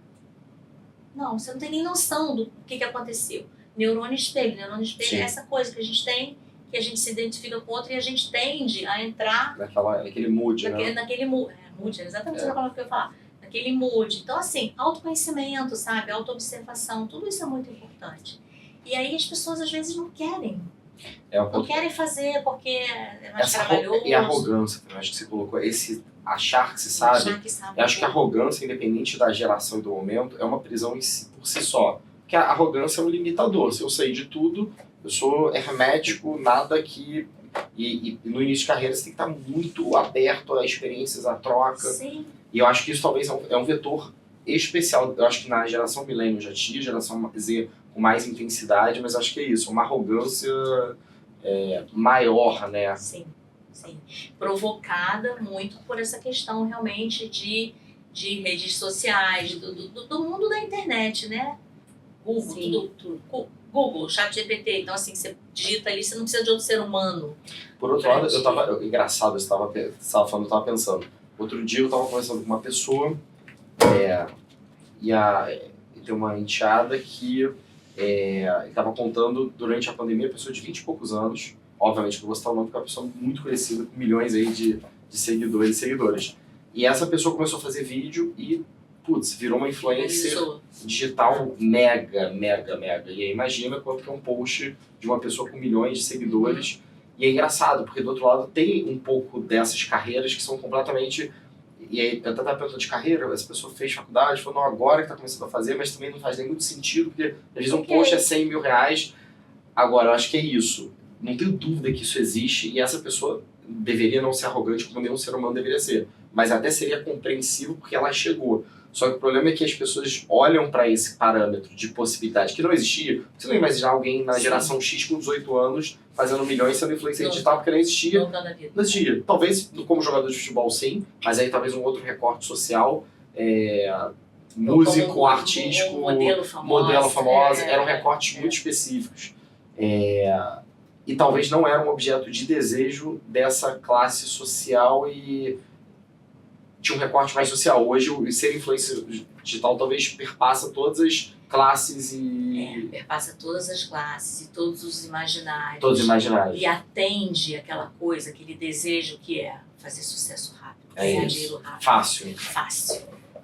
Não, você não tem nem noção do que aconteceu. Neurônio espelho é essa coisa que a gente tem, que a gente se identifica com outro e a gente tende a entrar naquele mood, né? Naquele mood, exatamente a palavra que eu ia falar. Naquele mood. Então, assim, autoconhecimento, sabe? Autoobservação, tudo isso é muito importante. E aí as pessoas às vezes não querem. Não querem fazer porque é mais trabalhoso. E a arrogância, eu acho que você colocou, esse achar que se sabe. Eu acho que a arrogância, independente da geração e do momento, é uma prisão por si só. Porque a arrogância é um limitador. Se eu sei de tudo, eu sou hermético, nada que... E no início de carreira você tem que estar muito aberto a experiências, a troca. Sim. E eu acho que isso talvez é um vetor especial. Eu acho que na geração milênio já tinha, geração Z com mais intensidade, mas acho que é isso, uma arrogância maior, né? Sim. Sim. Provocada muito por essa questão realmente de redes sociais, do mundo da internet, né? Google, Google, ChatGPT. Então, assim, você digita ali, você não precisa de outro ser humano. Por outro lado, engraçado, você estava falando, eu estava pensando. Outro dia eu estava conversando com uma pessoa e tem uma enteada que estava contando durante a pandemia, pessoa de 20 e poucos anos, obviamente que eu vou citar o nome porque é uma pessoa muito conhecida, com milhões aí de seguidores e seguidoras. E essa pessoa começou a fazer vídeo e, virou uma influencer digital mega. E aí imagina quanto que é um post de uma pessoa com milhões de seguidores. E é engraçado, porque do outro lado tem um pouco dessas carreiras que são completamente... E aí eu até estava perguntando de carreira, essa pessoa fez faculdade, falou, não, agora que está começando a fazer, mas também não faz nem muito sentido, porque às vezes um post é 100 mil reais. Agora, eu acho que é isso. Não tenho dúvida que isso existe e essa pessoa deveria não ser arrogante como nenhum ser humano deveria ser. Mas até seria compreensível porque ela chegou. Só que o problema é que as pessoas olham para esse parâmetro de possibilidade que não existia. Você não imagina alguém na geração X com 18 anos fazendo milhões sendo influencer digital porque não existia. Não existia. Talvez como jogador de futebol sim, mas aí talvez um outro recorte social, músico, artístico, modelo famoso, eram recortes muito específicos. E talvez não era um objeto de desejo dessa classe social e tinha um recorte mais social. Hoje, o ser influencer digital talvez perpassa todas as classes e... perpassa todas as classes e todos os imaginários. Todos os imaginários. E atende aquela coisa, aquele desejo que é fazer sucesso rápido, ganhar dinheiro rápido.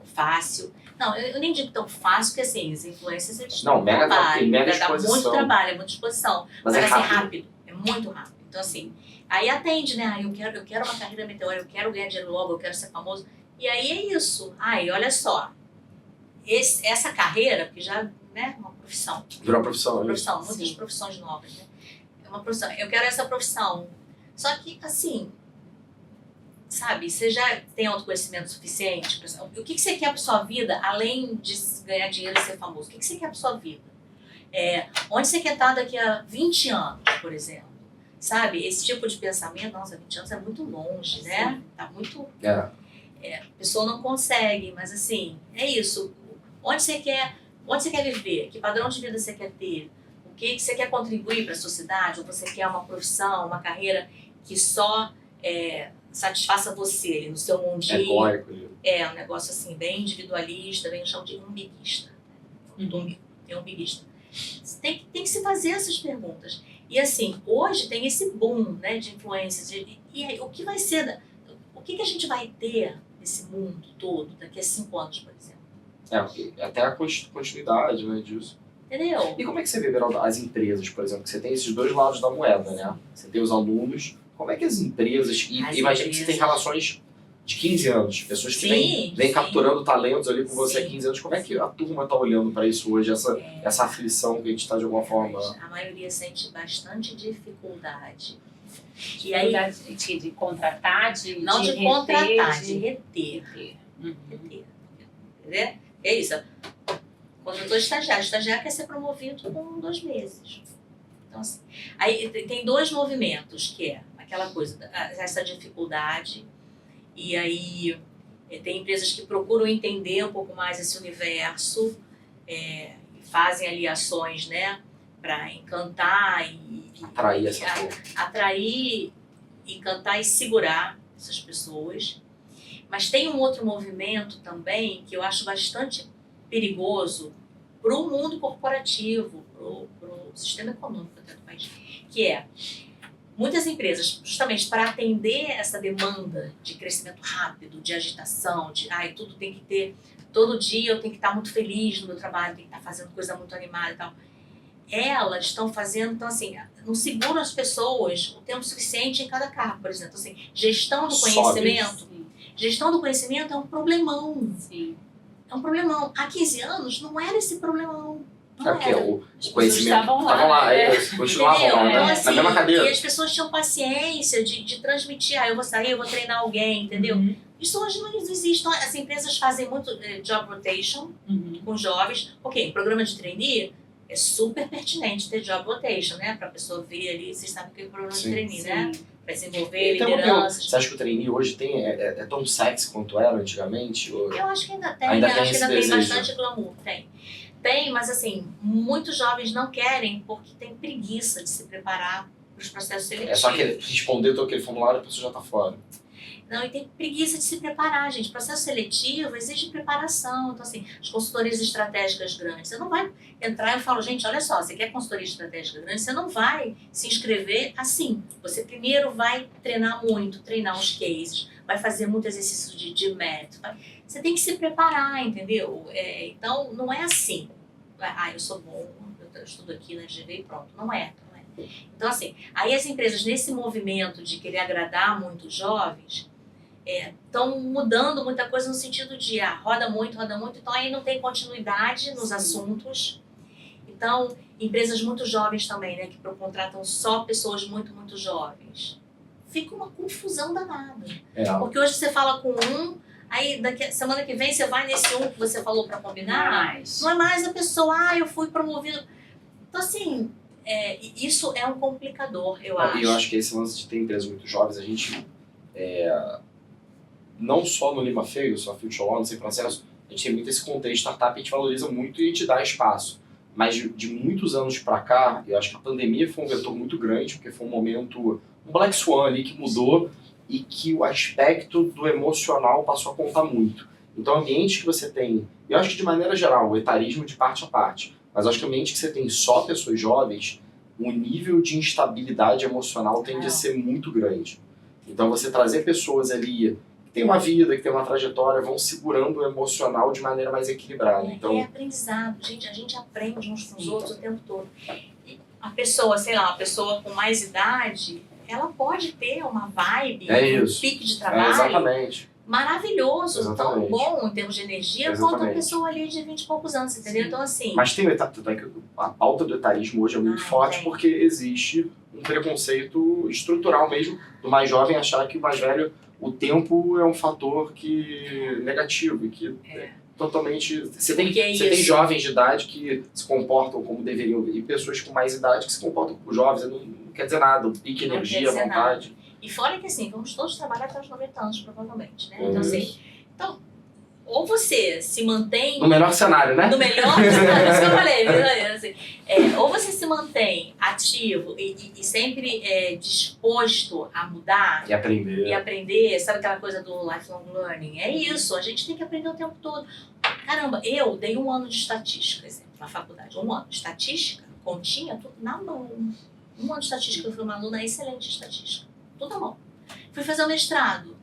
Fácil. Não, eu nem digo tão fácil, porque assim, os influencers, eles não, mega dá muito trabalho, muita disposição. Mas é rápido, é muito rápido. Então assim, aí atende, né? Eu quero uma carreira meteórica, eu quero ganhar dinheiro logo, eu quero ser famoso. E aí é isso. Olha só, essa carreira, que já é uma profissão. Virou profissão. Muitas profissões novas, né? É uma profissão. Eu quero essa profissão. Só que, assim, sabe, você já tem autoconhecimento suficiente? O que você quer para sua vida, além de ganhar dinheiro e ser famoso? O que você quer para sua vida? Onde você quer estar daqui a 20 anos, por exemplo? Sabe, esse tipo de pensamento, nossa, 20 anos é muito longe, né? Sim. Tá muito... a pessoa não consegue, mas assim, é isso. Onde você quer viver? Que padrão de vida você quer ter? O que você quer contribuir para a sociedade? Ou você quer uma profissão, uma carreira que só satisfaça você no seu mundinho? Egóico. Um negócio assim, bem individualista, bem chão de umbiguista. Umbiguista. Tem que se fazer essas perguntas. E assim, hoje tem esse boom, né, de influências. E aí, o que vai ser? O que a gente vai ter nesse mundo todo daqui a 5 anos, por exemplo? Até a continuidade, né, disso. Entendeu? E como é que você vê, Beraldo, as empresas, por exemplo, que você tem esses dois lados da moeda, né? Você tem os alunos, como é que as empresas... Imagina que você tem relações de 15 anos, pessoas que vêm capturando talentos ali com você há 15 anos. Como é que a turma está olhando para isso hoje, essa aflição que a gente está de alguma forma... A maioria sente bastante dificuldade. E aí, de contratar, não de contratar, de reter. Reter. Entendeu? É isso. Quando eu estou estagiário quer ser promovido com 2 meses. Então, assim, aí tem 2 movimentos, que é aquela coisa, essa dificuldade, e aí tem empresas que procuram entender um pouco mais esse universo, fazem ali ações, né, para encantar e atrair, encantar e segurar essas pessoas. Mas tem um outro movimento também que eu acho bastante perigoso para o mundo corporativo, para o sistema econômico até do país, que é muitas empresas, justamente para atender essa demanda de crescimento rápido, de agitação, de tudo tem que ter, todo dia eu tenho que estar muito feliz no meu trabalho, tenho que estar fazendo coisa muito animada e tal. Elas estão fazendo, então assim, não seguram as pessoas o tempo suficiente em cada cargo, por exemplo. Assim, gestão do conhecimento. Gestão do conhecimento é um problemão. Sim. É um problemão. Há 15 anos não era esse problemão. Porque o conhecimento estavam lá, continuavam lá, então, assim, na mesma cadeira. E as pessoas tinham paciência de transmitir, eu vou sair, eu vou treinar alguém, entendeu? Isso hoje não existe. Então, as empresas fazem muito job rotation com jovens. Ok, programa de trainee é super pertinente ter job rotation, né? Para a pessoa vir ali, vocês sabem o que é o programa de trainee, né? desenvolver Tem uma pergunta. lideranças. Você acha que o trainee hoje é tão sexy quanto era antigamente? Ou... Eu acho que ainda tem, Ainda eu tem acho que esse ainda tem desejo. bastante glamour, tem. Tem, mas assim, muitos jovens não querem porque tem preguiça de se preparar para os processos seletivos. É só responder todo aquele formulário e a pessoa já tá fora. Não, e tem preguiça de se preparar, gente. Processo seletivo exige preparação. Então, assim, as consultorias estratégicas grandes, você não vai entrar e falar, gente, olha só, você quer consultoria estratégica grande, você não vai se inscrever assim. Você primeiro vai treinar muito, treinar os cases, vai fazer muito exercício de método. Você tem que se preparar, entendeu? Então, não é assim. Eu sou bom, eu estudo aqui na FGV e pronto. Não é. Então, assim, aí as empresas, nesse movimento de querer agradar muitos jovens, estão mudando muita coisa no sentido de roda muito, então aí não tem continuidade nos assuntos. Então, empresas muito jovens também, né, que contratam só pessoas muito, muito jovens. Fica uma confusão danada. Porque hoje você fala com um, aí semana que vem você vai nesse um que você falou para combinar, não é mais a pessoa, eu fui promovido. Então, assim, isso é um complicador, eu acho. E eu acho que esse lance de ter empresas muito jovens, a gente... não só no Lima Feio, só Future One, sem processo, a gente tem muito esse contexto startup, a gente valoriza muito e te dá espaço. Mas de muitos anos pra cá, eu acho que a pandemia foi um vetor muito grande, porque foi um momento, um Black Swan ali que mudou e que o aspecto do emocional passou a contar muito. Então, ambientes que você tem, eu acho que de maneira geral, o etarismo de parte a parte, mas acho que ambiente que você tem só pessoas jovens, o nível de instabilidade emocional tende a ser muito grande. Então, você trazer pessoas ali que tem uma vida, que tem uma trajetória, vão segurando o emocional de maneira mais equilibrada. Então... É aprendizado, gente, a gente aprende uns com os outros o tempo todo. E a pessoa, sei lá, uma pessoa com mais idade, ela pode ter uma vibe, um pique de trabalho exatamente. Maravilhoso, Exatamente. tão bom em termos de energia, quanto uma pessoa ali de 20 e poucos anos, entendeu? Então, assim... Mas tem a pauta do etarismo hoje é muito forte porque existe um preconceito estrutural mesmo do mais jovem achar que o mais velho, o tempo é um fator negativo e que totalmente... Você tem jovens de idade que se comportam como deveriam e pessoas com mais idade que se comportam como jovens, não quer dizer nada, o pique, energia, vontade... Nada. E fora que assim, vamos todos trabalhar até os 90 anos, provavelmente, né? Então, assim, ou você se mantém... No melhor cenário, né? No melhor cenário, isso que eu falei. Assim, ou você se mantém ativo e sempre disposto a mudar... E aprender. Sabe aquela coisa do lifelong learning? É isso, a gente tem que aprender o tempo todo. Caramba, eu dei 1 ano de estatística, exemplo, na faculdade. 1 ano de estatística, continha tudo na mão. 1 ano de estatística, eu fui uma aluna excelente de estatística. Tudo na mão. Fui fazer o mestrado.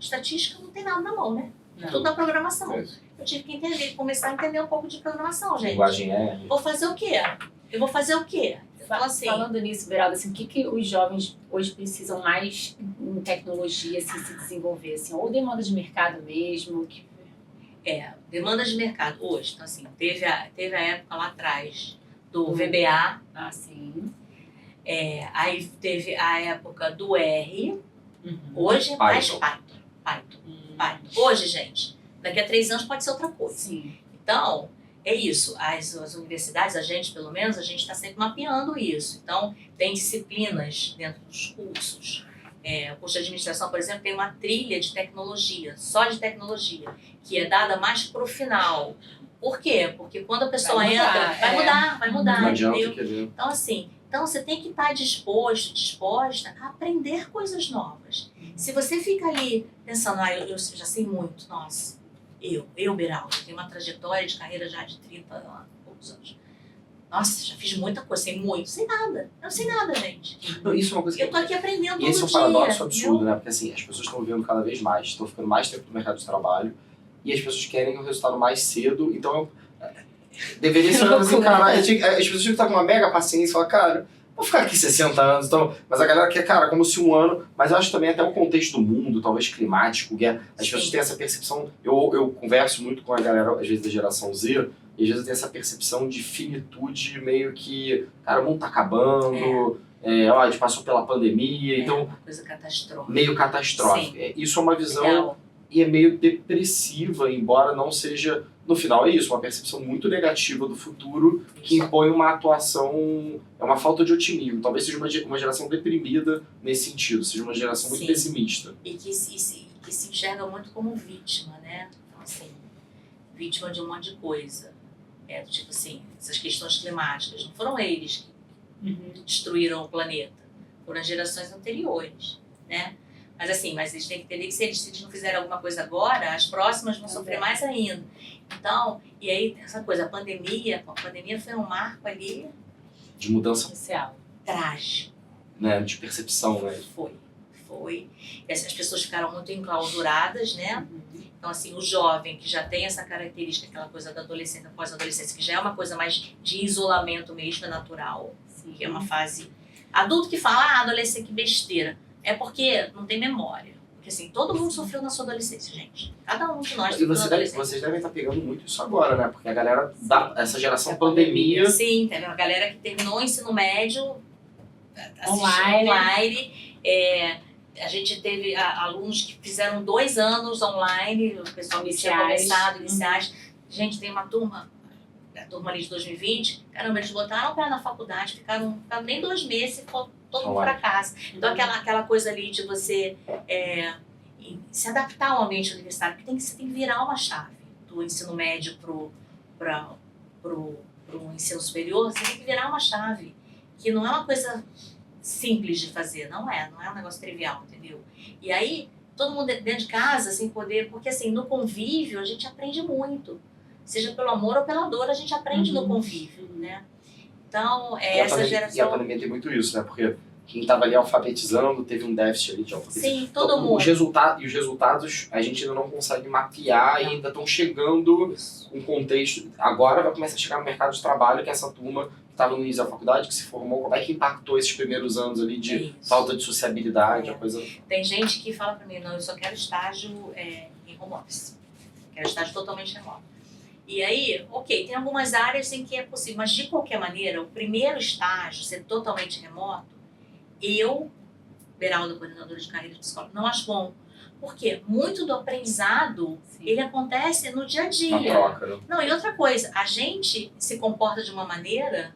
Estatística não tem nada na mão, né? Não. Tudo na programação. Eu tive que começar a entender um pouco de programação, gente. Linguagem R. Vou fazer o quê? Eu vou fazer o quê? Assim, falando nisso, Beraldo, assim, o que os jovens hoje precisam mais em tecnologia assim, se desenvolver? Assim, ou demanda de mercado mesmo? demanda de mercado hoje. Então, assim, teve a época lá atrás do VBA. Ah, sim. Aí teve a época do R. Hoje é mais Python. Hoje, gente, daqui a 3 anos pode ser outra coisa. Sim. Então, é isso. As universidades, a gente está sempre mapeando isso. Então, tem disciplinas dentro dos cursos. O curso de administração, por exemplo, tem uma trilha de tecnologia, só de tecnologia, que é dada mais para o final. Por quê? Porque quando a pessoa entra, vai mudar. Não adianta entendeu? querer. Então, assim, você tem que estar disposta a aprender coisas novas. Se você fica ali pensando, eu já sei muito, nossa, eu Beraldo, tenho uma trajetória de carreira já de 30 poucos anos. Nossa, já fiz muita coisa, sei muito, sei nada. Eu não sei nada, gente. Não, isso é uma coisa que eu tô aqui aprendendo todo dia. Esse é um paradoxo absurdo, né? Porque assim, as pessoas estão vivendo cada vez mais, estão ficando mais tempo no mercado de trabalho e as pessoas querem o resultado mais cedo, então deveria ser assim, cara, as pessoas tinham que estar com uma mega paciência e falar, cara, vou ficar aqui 60 anos, então, mas a galera quer, cara, como se 1 ano, mas eu acho também até o contexto do mundo, talvez climático, guerra, as pessoas têm essa percepção, eu converso muito com a galera, às vezes da geração Z, e às vezes tem essa percepção de finitude meio que, cara, o mundo tá acabando, a gente passou pela pandemia, então... Uma coisa catastrófica. Meio catastrófica. Isso é uma visão... Real. E é meio depressiva, embora não seja... No final é isso, uma percepção muito negativa do futuro que impõe uma atuação... é uma falta de otimismo. Talvez seja uma geração deprimida nesse sentido, seja uma geração muito Sim. pessimista. E que se enxerga muito como vítima, né? Então, assim, vítima de um monte de coisa. Tipo assim, essas questões climáticas. Não foram eles que destruíram o planeta. Foram as gerações anteriores, né? Mas assim, eles têm que entender que se eles não fizerem alguma coisa agora, as próximas vão sofrer mais ainda. Então, e aí essa coisa, a pandemia foi um marco ali De mudança, Social. trágico. né, de percepção, né? Foi. As pessoas ficaram muito enclausuradas, né? Então, assim, o jovem que já tem essa característica, aquela coisa da adolescência, pós-adolescência, que já é uma coisa mais de isolamento mesmo, é natural, Sim. que é uma fase... Adulto que fala, adolescente, que besteira. É porque não tem memória. Porque, assim, todo mundo sofreu na sua adolescência, gente. Cada um de nós E sofreu na adolescência. vocês devem estar pegando muito isso agora, né? Porque a galera, essa geração pandemia... Sim, teve uma galera que terminou o ensino médio Online. online. A gente teve alunos que fizeram 2 anos online, o pessoal que tinha começado, iniciais. Gente, tem uma turma, a turma ali de 2020, caramba, eles botaram o pé na faculdade, ficaram nem 2 meses e foram todo mundo para casa. Então aquela coisa ali de você se adaptar ao ambiente universitário, porque você tem que virar uma chave do ensino médio pro ensino superior, você tem que virar uma chave, que não é uma coisa simples de fazer, não é um negócio trivial, entendeu? E aí, todo mundo dentro de casa, sem poder, porque assim, no convívio a gente aprende muito, seja pelo amor ou pela dor, a gente aprende no convívio, né? Então, essa geração... E a pandemia tem muito isso, né? Porque quem estava ali alfabetizando teve um déficit ali de alfabetização. Sim, todo mundo. Os resultados a gente ainda não consegue mapear e ainda estão chegando um contexto. Agora vai começar a chegar no mercado de trabalho que essa turma que estava no início da faculdade, que se formou, como é que impactou esses primeiros anos ali de falta de sociabilidade, a coisa... Tem gente que fala pra mim, não, eu só quero estágio em home office. Quero estágio totalmente remoto. E aí, ok, tem algumas áreas em que é possível, mas de qualquer maneira, o primeiro estágio ser totalmente remoto, eu, Beralda, coordenadora de carreira de psicólogo, não acho bom. Porque muito do aprendizado, ele acontece no dia a dia. Uma troca, né? Não, e outra coisa, a gente se comporta de uma maneira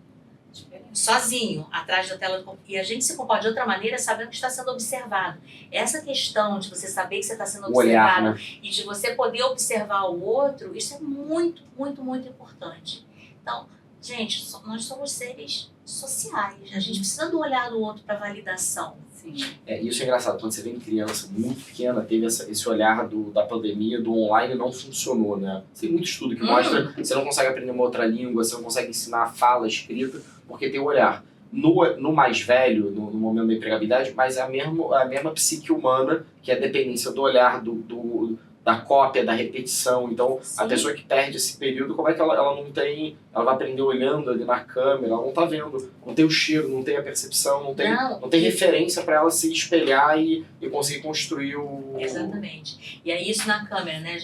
sozinho, atrás da tela do... e a gente se comporta de outra maneira sabendo que está sendo observado. Essa questão de você saber que você está sendo observado, olhar, né? E de você poder observar o outro, isso é muito, muito, muito importante. Então, gente, nós somos seres sociais. A gente precisa do olhar do outro para validação. Sim. Isso é engraçado, quando você vê criança muito pequena, teve esse olhar da pandemia, do online não funcionou, né? Tem muito estudo que mostra que você não consegue aprender uma outra língua, você não consegue ensinar fala, escrita, porque tem o olhar. No mais velho, no momento da empregabilidade, mas é a mesma psique humana, que é a dependência do olhar, da cópia, da repetição. Então, Sim. a pessoa que perde esse período, como é que ela não tem... Ela vai aprender olhando ali na câmera, ela não tá vendo, não tem o cheiro, não tem a percepção, não tem referência para ela se espelhar e conseguir construir o... Exatamente. E é isso na câmera, né?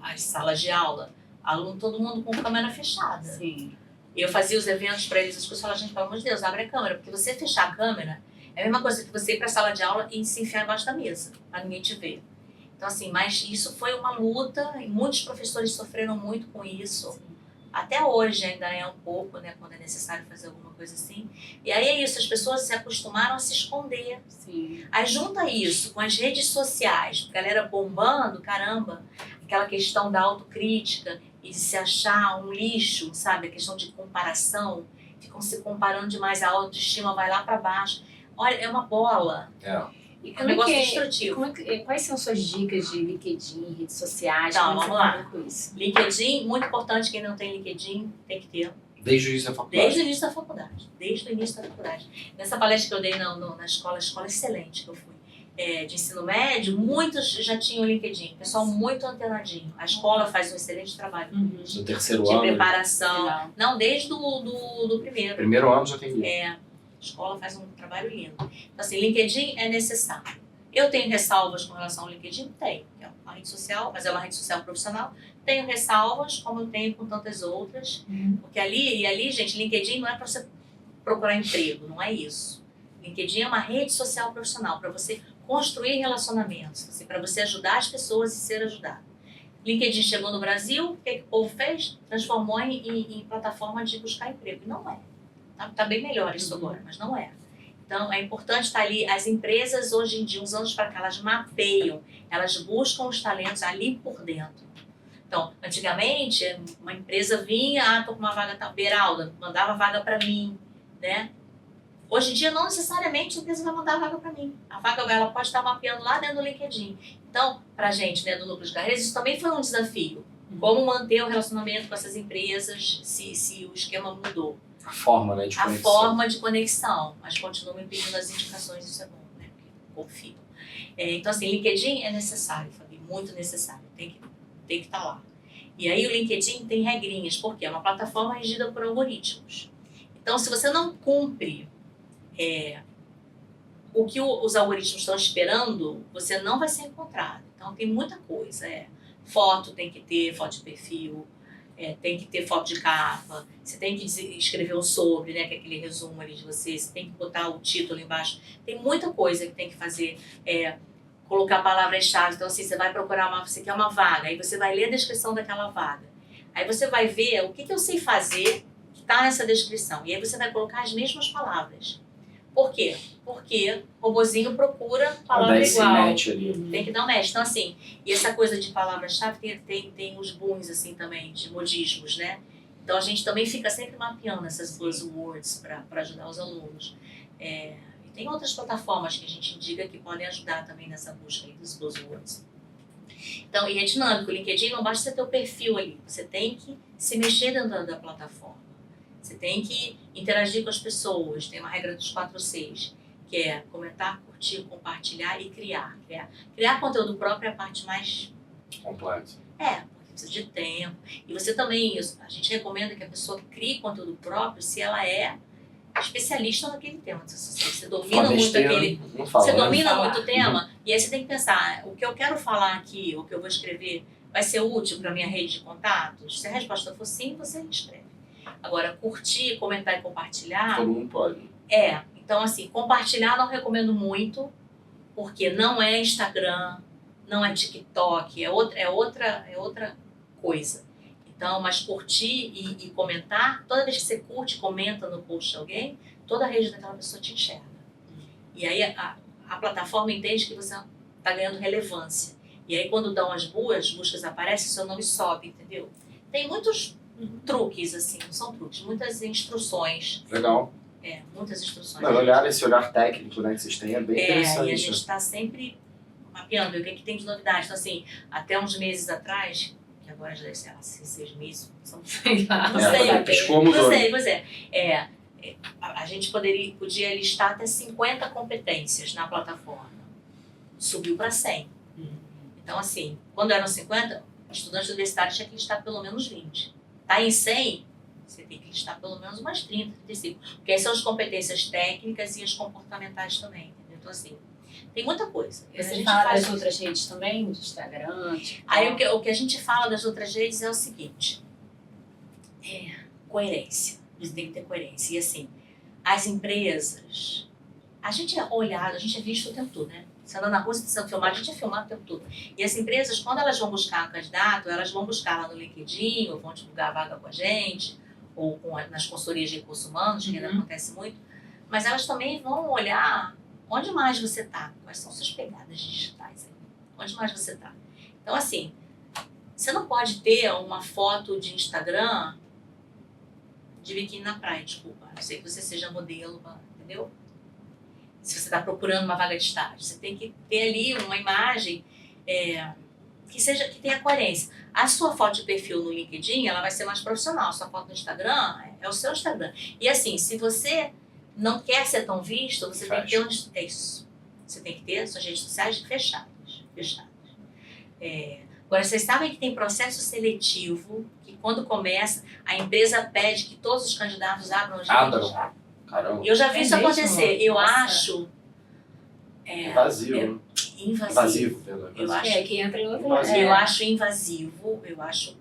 As salas de aula, aluno, todo mundo com câmera fechada. Sim. Eu fazia os eventos para eles, as pessoas falavam, gente, pelo amor de Deus, abre a câmera, porque você fechar a câmera é a mesma coisa que você ir para a sala de aula e se enfiar embaixo da mesa, para ninguém te ver. Então, assim, mas isso foi uma luta, e muitos professores sofreram muito com isso. Sim. Até hoje ainda é um pouco, né, quando é necessário fazer alguma coisa assim. E aí é isso, as pessoas se acostumaram a se esconder. Sim. Aí junta isso com as redes sociais, a galera bombando, caramba, aquela questão da autocrítica e de se achar um lixo, sabe? A questão de comparação, ficam se comparando demais, a autoestima vai lá para baixo. Olha, é uma bola. E É um negócio destrutivo. Quais são suas dicas de LinkedIn, redes sociais? Então, como vamos você lá. trabalha com isso? LinkedIn, muito importante, quem não tem LinkedIn tem que ter. Desde o início da faculdade. Desde o início da faculdade. Desde o início da faculdade. Nessa palestra que eu dei na escola excelente que eu fui, de ensino médio, muitos já tinham LinkedIn. Pessoal muito antenadinho. A escola faz um excelente trabalho No terceiro de ano. preparação. Legal. Não, desde do primeiro. Primeiro ano já tem. A escola faz um trabalho lindo. Então, assim, LinkedIn é necessário. Eu tenho ressalvas com relação ao LinkedIn? Tenho. É uma rede social, mas é uma rede social profissional. Tenho ressalvas, como eu tenho com tantas outras. Porque ali, gente, LinkedIn não é para você procurar emprego, não é isso. LinkedIn é uma rede social profissional, para você construir relacionamentos, assim, para você ajudar as pessoas e ser ajudado. LinkedIn chegou no Brasil, o que o povo fez? Transformou em plataforma de buscar emprego. E não é. Tá bem melhor isso agora, mas não é. Então, é importante estar ali. As empresas, hoje em dia, uns anos para cá, elas mapeiam, elas buscam os talentos ali por dentro. Então, antigamente, uma empresa vinha, tô com uma vaga tal, Beralda, mandava vaga para mim, né? Hoje em dia, não necessariamente a empresa vai mandar a vaga para mim. A vaga, ela pode estar mapeando lá dentro do LinkedIn. Então, para a gente, né, do Núcleo de Carreiras, isso também foi um desafio. Como manter o relacionamento com essas empresas se o esquema mudou. A forma, né, de A conexão. forma de conexão, mas continuam me pedindo as indicações, isso é bom, né? Porque confio. Então, assim, LinkedIn é necessário, Fabi, muito necessário. Tem que estar lá. E aí o LinkedIn tem regrinhas, porque é uma plataforma regida por algoritmos. Então, se você não cumpre o que os algoritmos estão esperando, você não vai ser encontrado. Então, tem muita coisa. Foto tem que ter, foto de perfil, tem que ter foto de capa, você tem que escrever um sobre, né, que é aquele resumo ali de você tem que botar o título embaixo. Tem muita coisa que tem que fazer, colocar palavras-chave. Então, assim, você vai procurar você quer uma vaga, aí você vai ler a descrição daquela vaga. Aí você vai ver o que eu sei fazer que está nessa descrição. E aí você vai colocar as mesmas palavras. Por quê? Porque o robozinho procura palavra igual. Ali. Tem que dar um match. Então, assim, e essa coisa de palavra-chave tem os booms, assim, também, de modismos, né? Então, a gente também fica sempre mapeando essas buzzwords para ajudar os alunos. E tem outras plataformas que a gente indica que podem ajudar também nessa busca aí dos buzzwords. Então, e é dinâmico. O LinkedIn não basta você ter o perfil ali. Você tem que se mexer dentro da plataforma. Você tem que interagir com as pessoas. Tem uma regra dos 4Cs, que é comentar, curtir, compartilhar e criar. Criar conteúdo próprio é a parte mais complexa. porque precisa de tempo. E você também, a gente recomenda que a pessoa crie conteúdo próprio se ela é especialista naquele tema. Você domina muito aquele... Você domina muito o tema, e aí você tem que pensar, o que eu quero falar aqui, o que eu vou escrever, vai ser útil para a minha rede de contatos? Se a resposta for sim, você escreve. Agora, curtir, comentar e compartilhar... Todo mundo pode. Então, assim, compartilhar não recomendo muito, porque não é Instagram, não é TikTok, é outra coisa. Então, mas curtir e comentar, toda vez que você curte, comenta no post de alguém, toda a rede daquela pessoa te enxerga. E aí a plataforma entende que você está ganhando relevância. E aí quando dão as buscas aparecem, seu nome sobe, entendeu? Tem muitos truques, assim, não são truques, muitas instruções. Legal. Muitas instruções. Mas esse olhar técnico, né, que vocês têm é bem interessante. E a gente está sempre mapeando o que tem de novidade. Então, assim, até uns meses atrás, que agora já deve ser, 6 meses, não sei, pois é. A gente podia listar até 50 competências na plataforma. Subiu para 100. Então, assim, quando eram 50, estudantes universitários tinha que listar pelo menos 20. Tá em 100, você tem que listar pelo menos umas 30, 35. Porque essas são as competências técnicas e as comportamentais também, entendeu? Então, assim, tem muita coisa. Você fala das outras redes também? Do Instagram? Aí o que a gente fala das outras redes é o seguinte. Coerência. Você tem que ter coerência. E assim, as empresas... A gente é visto o tempo todo, né? Você anda na rua, você está sendo filmado, a gente é filmado o tempo todo. E as empresas, quando elas vão buscar um candidato, elas vão buscar lá no LinkedIn, ou vão divulgar a vaga com a gente, ou nas consultorias de recursos humanos, que ainda acontece muito. Mas elas também vão olhar onde mais você está, quais são suas pegadas digitais aí, onde mais você está. Então, assim, você não pode ter uma foto de Instagram de biquíni na praia, desculpa. A não sei que você seja modelo, entendeu? Se você está procurando uma vaga de estágio, você tem que ter ali uma imagem que tenha coerência. A sua foto de perfil no LinkedIn, ela vai ser mais profissional. A sua foto no Instagram é o seu Instagram. E assim, se você não quer ser tão visto, você tem que ter isso. Você tem que ter suas redes sociais fechadas. Agora, vocês sabem que tem processo seletivo, que quando começa, a empresa pede que todos os candidatos abram as redes. Caramba. Eu já vi isso acontecer. Eu acho... Invasivo. Eu acho que entra em outra... Eu acho invasivo, eu acho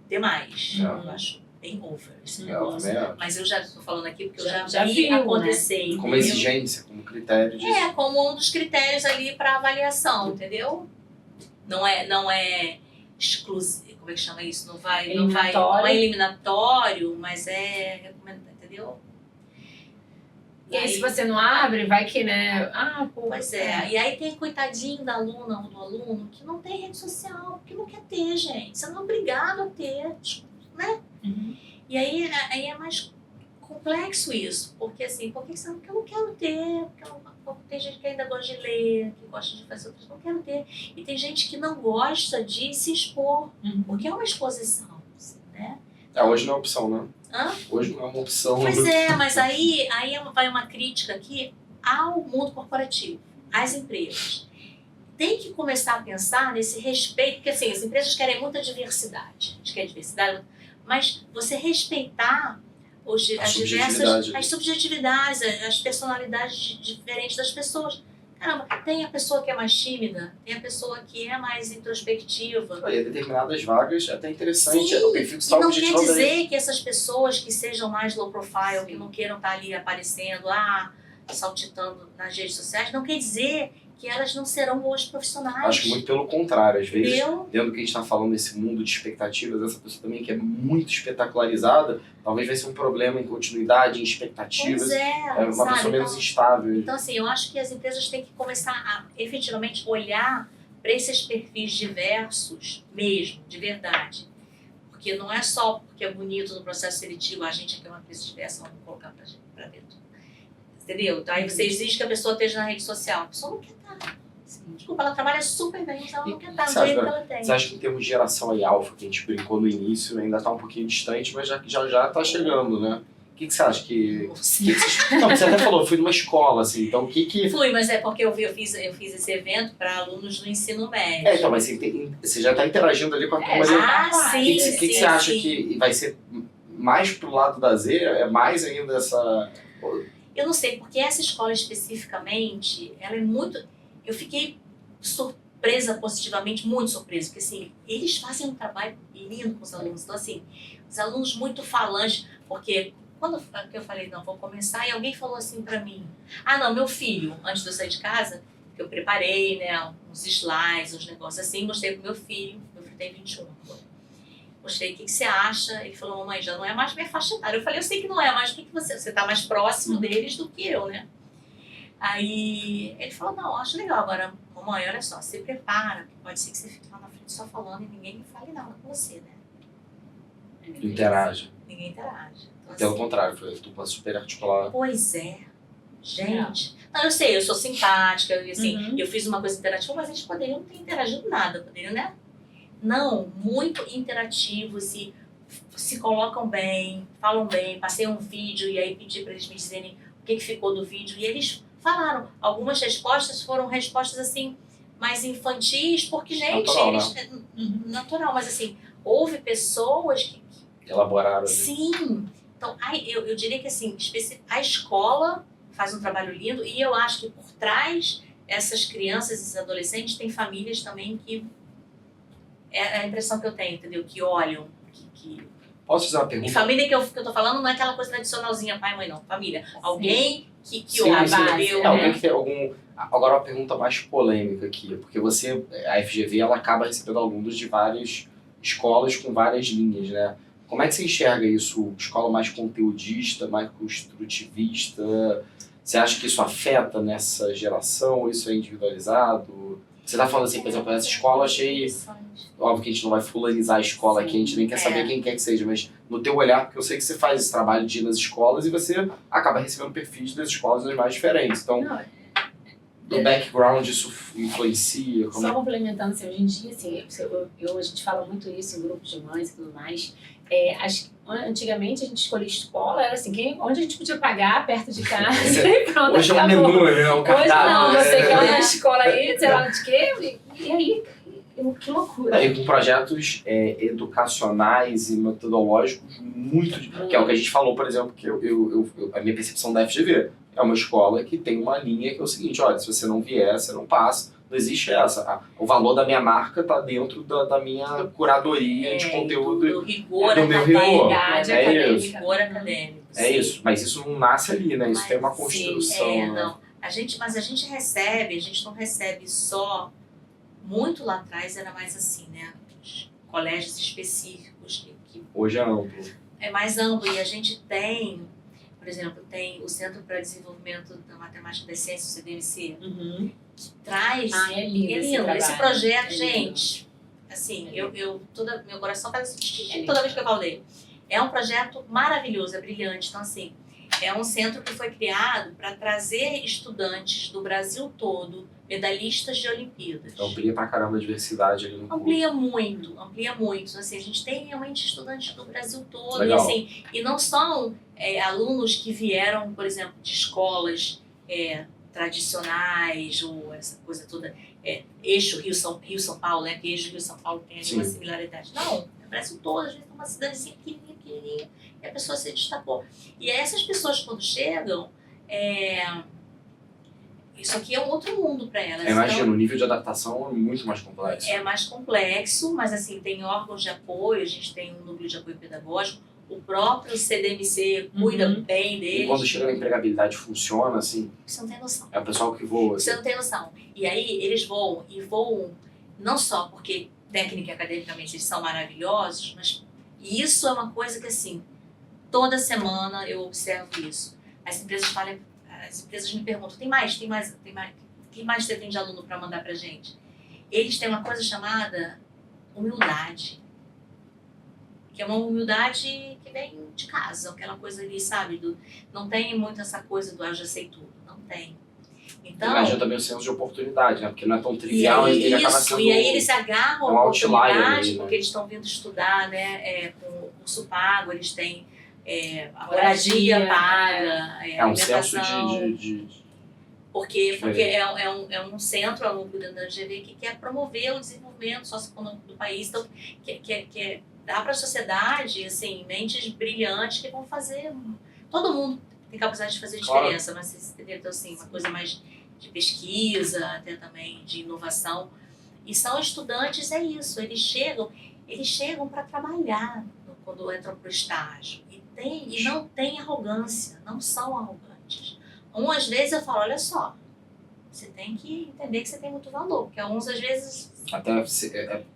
demais. Eu acho bem over esse negócio. Mas eu já estou falando aqui porque eu já vi acontecer. Né? Como exigência, como critério disso. Como um dos critérios ali para avaliação, entendeu? Não é exclusivo, como é que chama isso? Não é eliminatório, mas é recomendado, entendeu? E aí, se você não abre, vai que, né? Ah, pô. Pois é. E aí tem coitadinho da aluna ou do aluno que não tem rede social, porque não quer ter, gente. Você não é obrigado a ter, né? Uhum. E aí é mais complexo isso. Porque assim, porque eu não quero ter, tem gente que ainda gosta de ler, que gosta de fazer outras, não quero ter. E tem gente que não gosta de se expor, porque é uma exposição, né? Hoje não é opção, né? Hã? Hoje não é uma opção. Pois é, mas aí vai uma crítica aqui ao mundo corporativo, às empresas. Tem que começar a pensar nesse respeito, porque assim, as empresas querem muita diversidade. A gente quer diversidade, mas você respeitar as subjetividades, as personalidades diferentes das pessoas. Caramba, tem a pessoa que é mais tímida, tem a pessoa que é mais introspectiva. E determinadas vagas é até interessante. Sim, O perfil que está e não objetivo quer dizer que essas pessoas que sejam mais low profile, que não queiram estar ali aparecendo, saltitando nas redes sociais, não quer dizer que elas não serão boas profissionais. Acho que muito pelo contrário. Às vezes, Entendeu? dentro do que a gente está falando nesse mundo de expectativas, essa pessoa também que é muito espetacularizada, talvez vai ser um problema em continuidade, em expectativas. Pois é, uma sabe? pessoa menos Então, instável. então, assim, eu acho que as empresas têm que começar a efetivamente olhar para esses perfis diversos mesmo, de verdade. Porque não é só porque é bonito no processo seletivo, a gente aqui é uma empresa diversa, vamos colocar para dentro. Entendeu? Aí você exige que a pessoa esteja na rede social. A pessoa não quer estar. Desculpa, ela trabalha super bem, mas ela não quer estar do jeito que ela tem. Você acha que em termos de geração aí alfa, que a gente brincou no início, ainda está um pouquinho distante, mas já está chegando, né? O que você acha que... Não, você até falou, fui numa escola, assim, então o que... Fui, mas é porque eu fiz esse evento para alunos do ensino médio. Então, mas você já está interagindo ali com a turma. Sim, O que você acha que vai ser mais pro lado da Z? É mais ainda essa... Eu não sei, porque essa escola especificamente, ela é muito... Eu fiquei surpresa positivamente, muito surpresa, porque assim, eles fazem um trabalho lindo com os alunos. Então assim, os alunos muito falantes, porque quando eu falei, não, vou começar, e alguém falou assim pra mim, não, meu filho, antes de eu sair de casa, que eu preparei, né, uns slides, uns negócios assim, mostrei pro meu filho tem 21 agora. Mostrei, o que você acha? Ele falou, mamãe, já não é mais minha faixa etária. Eu falei, eu sei que não é, mas o que você está mais próximo deles do que eu, né? Aí ele falou, não, acho legal. Agora, mamãe, olha só, se prepara, que pode ser que você fique lá na frente só falando e ninguém me fale nada com você, né? Interage. Ninguém interage. Então, Pelo assim, contrário, foi dupla super articular. Pois é. Gente. Não, eu sei, eu sou simpática, assim, eu fiz uma coisa interativa, mas eles poderiam não ter interagido nada, poderiam, né? Não, muito interativos e se colocam bem, falam bem. Passei um vídeo e aí pedi para eles me dizerem o que ficou do vídeo e eles falaram. Algumas respostas foram respostas assim mais infantis, porque gente, natural, natural, mas assim, houve pessoas que elaboraram. Sim. Então, eu diria que assim, a escola faz um trabalho lindo e eu acho que por trás essas crianças, esses adolescentes, tem famílias também que é a impressão que eu tenho, entendeu? Que olham, que... Posso fazer uma pergunta? E família que eu tô falando não é aquela coisa tradicionalzinha, pai e mãe, não. Família. Alguém que sim, olha, sim. entendeu? Alguém que tem algum... Agora uma pergunta mais polêmica aqui, porque a FGV, ela acaba recebendo alunos de várias escolas com várias linhas, né? Como é que você enxerga isso? Escola mais conteudista, mais construtivista? Você acha que isso afeta nessa geração? Isso é individualizado? Você tá falando assim, por exemplo, essa escola eu achei... Óbvio que a gente não vai fulanizar a escola aqui, a gente nem quer saber quem quer que seja, mas no teu olhar, porque eu sei que você faz esse trabalho de ir nas escolas e você acaba recebendo perfis das escolas das mais diferentes. Então, do background isso influencia? Só complementando, assim, hoje em dia, assim, a gente fala muito isso em grupos de mães e tudo mais. Antigamente a gente escolhia escola, era assim, onde a gente podia pagar perto de casa e pronto, hoje acabou. É um menu, né? Um cardápio. Hoje não, você quer uma escola aí, sei lá de quê, e aí, que loucura. E com projetos educacionais e metodológicos muito... Que é o que a gente falou, por exemplo, que a minha percepção da FGV é uma escola que tem uma linha que é o seguinte, olha, se você não vier, você não passa. Não existe essa. O valor da minha marca está dentro da minha curadoria de conteúdo. Do rigor do meu rigor. É isso. Rigor acadêmico. É isso. Mas isso não nasce ali, né? Isso tem uma construção. Sim, né? não. Mas a gente recebe, a gente não recebe só... Muito lá atrás era mais assim, né? Os colégios específicos. Que hoje é amplo. É mais amplo e a gente tem... por exemplo, tem o Centro para Desenvolvimento da Matemática das Ciências, o CDMC, que traz... É lindo esse Esse trabalho. projeto, É lindo. gente, assim, meu coração faz É toda vez que eu falo dele. É um projeto maravilhoso, é brilhante. Então, assim, é um centro que foi criado para trazer estudantes do Brasil todo, medalhistas de Olimpíadas. Então amplia pra caramba a diversidade ali no curso. Amplia muito. Assim, a gente tem realmente estudantes do Brasil todo. Legal. E, assim, e não são alunos que vieram, por exemplo, de escolas tradicionais, ou essa coisa toda, eixo Rio-São Paulo, né? Que eixo Rio-São Paulo tem ali uma similaridade. Não, o Brasil todo, às vezes é uma cidadezinha pequenininha, e a pessoa se destacou. E essas pessoas, quando chegam, isso aqui é um outro mundo para elas. Imagina, o nível de adaptação é muito mais complexo. É mais complexo, mas assim, tem órgãos de apoio, a gente tem um núcleo de apoio pedagógico, o próprio CDMC cuida bem deles. E quando chega na empregabilidade funciona, assim, Você não tem noção. é o pessoal que voa. Você Assim. não tem noção. E aí eles voam, e voam não só porque técnica e academicamente eles são maravilhosos, mas isso é uma coisa que assim, toda semana eu observo isso. As empresas me perguntam, tem mais? Que mais você tem de aluno para mandar pra gente? Eles têm uma coisa chamada humildade. Que é uma humildade que vem de casa, aquela coisa ali, sabe? Não tem muito essa coisa do eu já sei tudo. Não tem. Então, Imagina também o senso de oportunidade, né? Porque não é tão trivial e ele acaba sendo... E aí eles agarram um a outlier oportunidade, ali, né? porque eles estão vindo estudar, né? Com o curso pago, eles têm a moradia paga, um senso alimentação. de Porque é um centro, é um núcleo dentro da GV que quer promover o desenvolvimento socioeconômico do país, então quer dar para a sociedade assim, mentes brilhantes que vão fazer. Todo mundo tem capacidade de fazer diferença, mas você entendeu? Então, assim, uma coisa mais de pesquisa, até também de inovação. E são estudantes, é isso, eles chegam para trabalhar quando entram para o estágio. E não tem arrogância, não são arrogantes. Às vezes eu falo, olha só, você tem que entender que você tem muito valor, porque às vezes... Até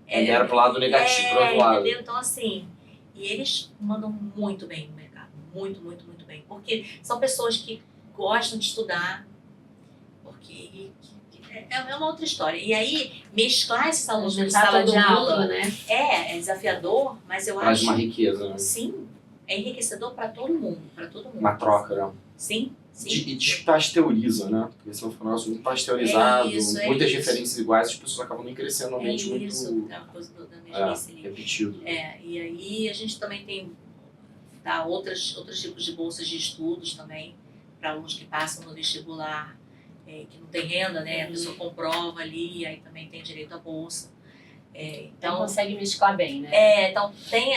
era pro lado negativo, pro outro lado. Entendeu? Então, assim, e eles mandam muito bem no mercado, muito bem, porque são pessoas que gostam de estudar, porque é uma outra história. E aí, mesclar esses alunos de sala de aula, né? é desafiador, mas eu Traz acho... uma riqueza, né? Sim, é enriquecedor para todo mundo, Uma troca, né? Sim. E despasteuriza, né? Porque se não for um negócio muito pasteurizado, muitas isso. referências iguais, as pessoas acabam nem crescendo no ambiente muito É uma coisa da mesmice ali. repetido. E aí a gente também tem outros tipos de bolsas de estudos também, para alunos que passam no vestibular, que não tem renda, né? A pessoa comprova ali, e aí também tem direito à bolsa. Então consegue mesclar bem, né? Então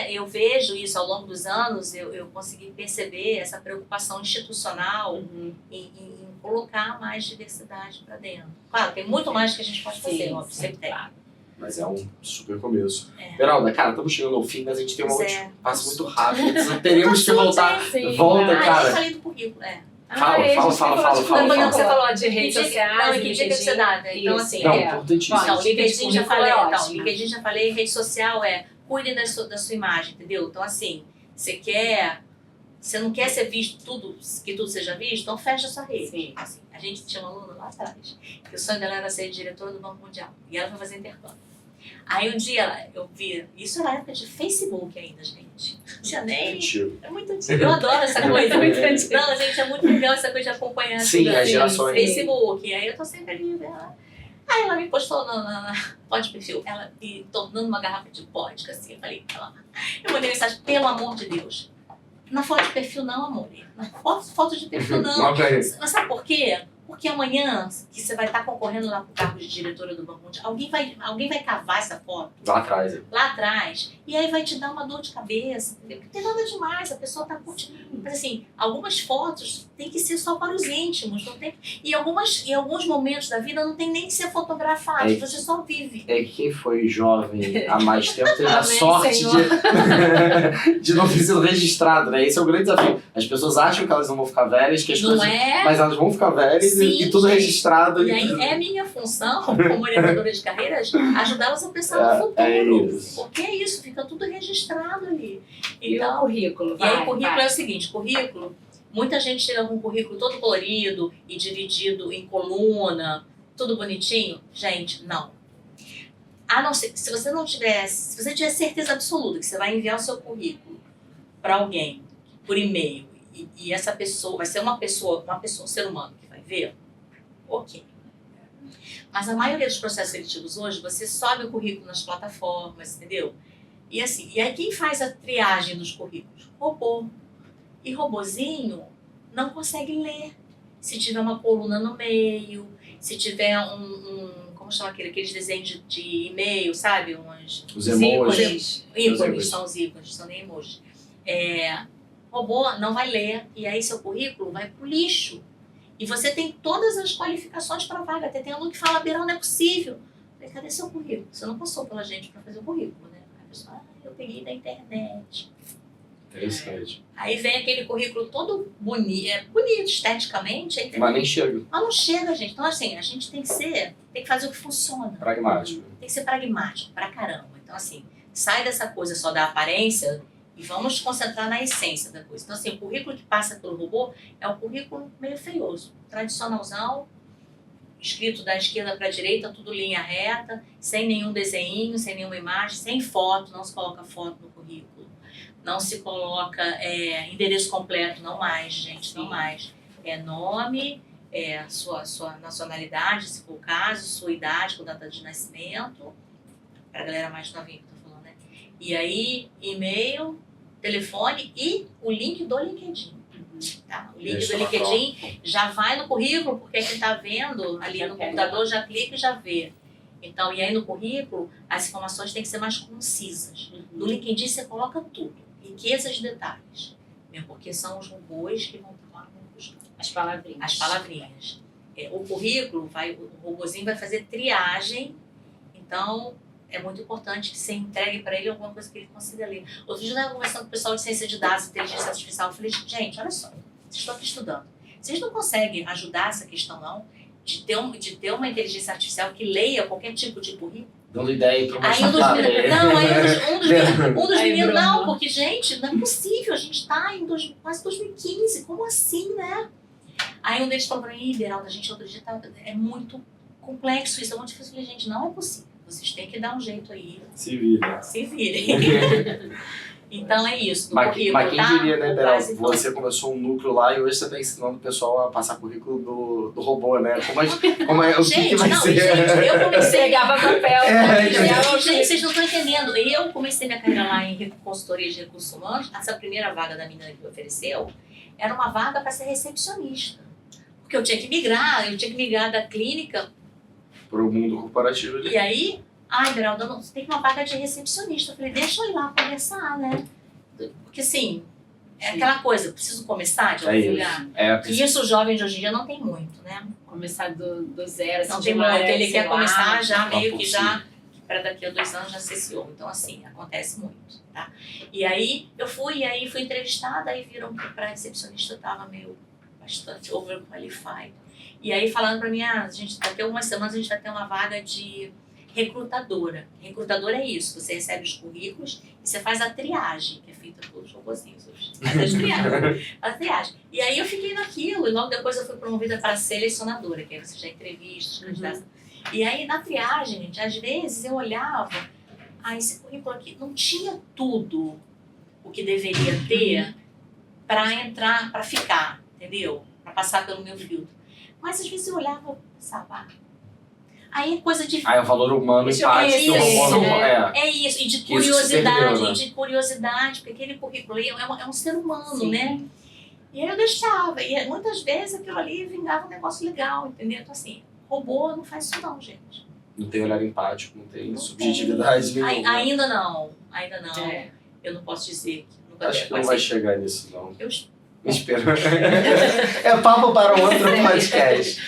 eu vejo isso ao longo dos anos, eu consegui perceber essa preocupação institucional em colocar mais diversidade para dentro. Claro, tem muito mais que a gente pode fazer, óbvio, sempre tem. Claro. Mas é um super começo. Beralda, cara, estamos chegando ao fim, mas a gente tem uma última passo muito rápido. Teremos que voltar. Volta, cara. Eu falei do currículo, Fala. Você falou de redes sociais. Não, e que dica que você dá, né? Então, assim, importantíssimo. Então, LinkedIn já falei. Então, LinkedIn já falei, rede social cuide da sua imagem, entendeu? Então, assim, você não quer ser visto que tudo seja visto, então fecha a sua rede. Sim. Assim, a gente tinha uma aluna lá atrás, que o sonho dela era ser diretora do Banco Mundial, e ela foi fazer intercâmbio. Aí um dia eu vi, isso era época de Facebook ainda, gente. Não tinha nem. É muito antigo. Eu adoro essa coisa. Não, gente, é muito legal essa coisa de acompanhar sim, as gerações. Facebook. E aí eu tô sempre ali dela. Aí ela me postou na foto de perfil, ela me tornando uma garrafa de vodka, assim. Eu mandei mensagem, pelo amor de Deus. Na foto de perfil não, amor. Na foto de perfil não. Mas sabe por quê? Porque amanhã, que você vai estar concorrendo lá pro cargo de diretora do Banco Mundial, alguém vai cavar essa foto. Lá atrás. E aí vai te dar uma dor de cabeça, entendeu? Porque tem nada demais, a pessoa tá curtindo. Mas assim, algumas fotos tem que ser só para os íntimos. Não tem... E em alguns momentos da vida não tem nem que ser fotografado, você só vive. Quem foi jovem há mais tempo teve a sorte de não ter sido registrado, né? Esse é o grande desafio. As pessoas acham que elas não vão ficar velhas, que as coisas... mas elas vão ficar velhas. Sim, e tudo registrado. E aí é minha função, como orientadora de carreiras, ajudá-las a pensar no futuro. Porque é isso, fica tudo registrado ali. Então, e o currículo? O currículo é o seguinte, currículo, Muita gente chega com um currículo todo colorido e dividido em coluna, tudo bonitinho. Gente, não. A não ser, se você tiver certeza absoluta que você vai enviar o seu currículo para alguém por e-mail e essa pessoa vai ser um ser humano que vai ver, ok. Mas a maioria dos processos seletivos hoje, você sobe o currículo nas plataformas, entendeu? E assim, e aí quem faz a triagem dos currículos? Robô. E robozinho não consegue ler. Se tiver uma coluna no meio, se tiver como chama aqueles desenhos de e-mail, sabe? Os emojis. Ícones, são os ícones, são nem emojis. Robô não vai ler, e aí seu currículo vai pro lixo. E você tem todas as qualificações para a vaga. Até tem aluno que fala, Beral, não é possível. Eu falei, cadê seu currículo? Você não passou pela gente para fazer o currículo, né? Aí a pessoa, eu peguei da internet. Interessante. Aí vem aquele currículo todo bonito esteticamente. Mas nem chega. Mas não chega, gente. Então, assim, a gente tem que fazer o que funciona. Pragmático. Tem que ser pragmático, pra caramba. Então, assim, sai dessa coisa só da aparência e vamos concentrar na essência da coisa. Então, assim, o currículo que passa pelo robô é um currículo meio feioso, tradicionalzão, escrito da esquerda para a direita, tudo linha reta, sem nenhum desenho, sem nenhuma imagem, sem foto, não se coloca foto no currículo, não se coloca endereço completo, não mais, gente, não mais. É nome, sua nacionalidade, se for o caso, sua idade, com data de nascimento, para a galera mais novinha que eu tô falando, né? E aí, e-mail, telefone e o link do LinkedIn. Tá? O link do LinkedIn já vai no currículo, porque quem está vendo ali no computador já clica e já vê. Então, e aí no currículo, as informações têm que ser mais concisas. No LinkedIn você coloca tudo, riquezas de detalhes. Mesmo porque são os robôs que vão lá buscar. As palavrinhas. As palavrinhas. O currículo, o robôzinho vai fazer triagem, então é muito importante que você entregue para ele alguma coisa que ele consiga ler. Outro dia eu estava conversando com o pessoal de ciência de dados e inteligência artificial. Eu falei, gente, olha só, vocês estão aqui estudando. Vocês não conseguem ajudar essa questão, não? De ter uma inteligência artificial que leia qualquer tipo de currículo? Dando ideia para uma Aí um dos meninos, não, porque, gente, não é possível, a gente está em quase 2015, como assim, né? Aí um deles falou para mim, Beralda, a gente outro dia é muito complexo isso, é muito difícil. Eu falei, gente, não é possível. Vocês têm que dar um jeito aí. Se virem. Se virem. Então é isso. Mas quem diria, né, Beral? Você começou um núcleo lá e hoje você está ensinando o pessoal a passar currículo do robô, né? Como é, o que vai ser? Gente, eu comecei... Pegava papel. Gente, vocês não estão entendendo. Eu comecei minha carreira lá em consultoria de recursos humanos. Essa primeira vaga da menina que me ofereceu era uma vaga para ser recepcionista. Porque eu tinha que migrar da clínica para o mundo corporativo. E aí, Beralda, você tem uma vaga de recepcionista. Eu falei, deixa eu ir lá conversar, né? Porque assim, aquela coisa, preciso começar de algum lugar. E isso os jovens de hoje em dia não tem muito, né? Começar do zero, assim, não tem muito. Ele quer começar já meio que já, para daqui a 2 anos já ser CEO. Então assim, acontece muito, tá? E aí eu fui entrevistada, aí viram que para recepcionista eu estava meio bastante overqualified. E aí falando para mim, daqui a algumas semanas a gente vai ter uma vaga de recrutadora. Recrutadora é isso, você recebe os currículos e você faz a triagem, que é feita pelos robôzinhos hoje. A triagem. E aí eu fiquei naquilo, e logo depois eu fui promovida para selecionadora, que aí você já entrevista, candidatos. E aí na triagem, gente, às vezes eu olhava, esse currículo aqui não tinha tudo o que deveria ter para entrar, para ficar, entendeu? Para passar pelo meu filtro. Mas às vezes eu olhava e pensava, aí é coisa de... Aí é o valor humano empático. É isso, e de curiosidade, porque aquele currículo ali é um ser humano, né? E aí eu deixava, e muitas vezes aquilo ali vingava um negócio legal, entendeu? Então assim, robô não faz isso não, gente. Não tem olhar empático, não tem subjetividade nenhuma. Ainda não. Eu não posso dizer que nunca acho que não vai chegar nisso, não. Eu espero. É papo para um outro podcast.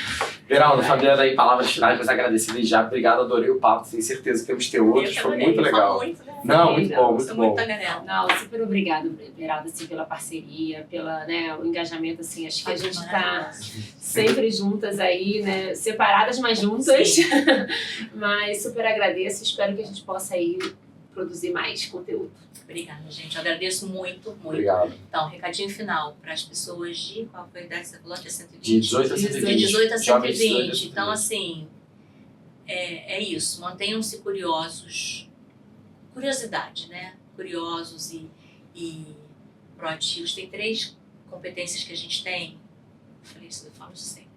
Beralda, Fabiana, aí, palavras finais, mas agradecidas já. Obrigado, adorei o papo, tenho certeza que temos que ter outros, foi muito legal. Muito, né? Não, muito bom, muito bom. Não, super obrigado, Beralda, assim, pela parceria, o engajamento, assim, acho que a gente está sempre juntas aí, né, separadas, mas juntas. Mas super agradeço, espero que a gente possa aí produzir mais conteúdo. Obrigada, gente. Eu agradeço muito, muito. Obrigado. Então, recadinho final para as pessoas de... Qual foi a idade que você falou? De 120? De 18 a 120. De 18 a Jovens de 120. 18 a Então, assim, é isso. Mantenham-se curiosos. Curiosidade, né? Curiosos e proativos. Tem 3 competências que a gente tem. Eu falo isso sempre.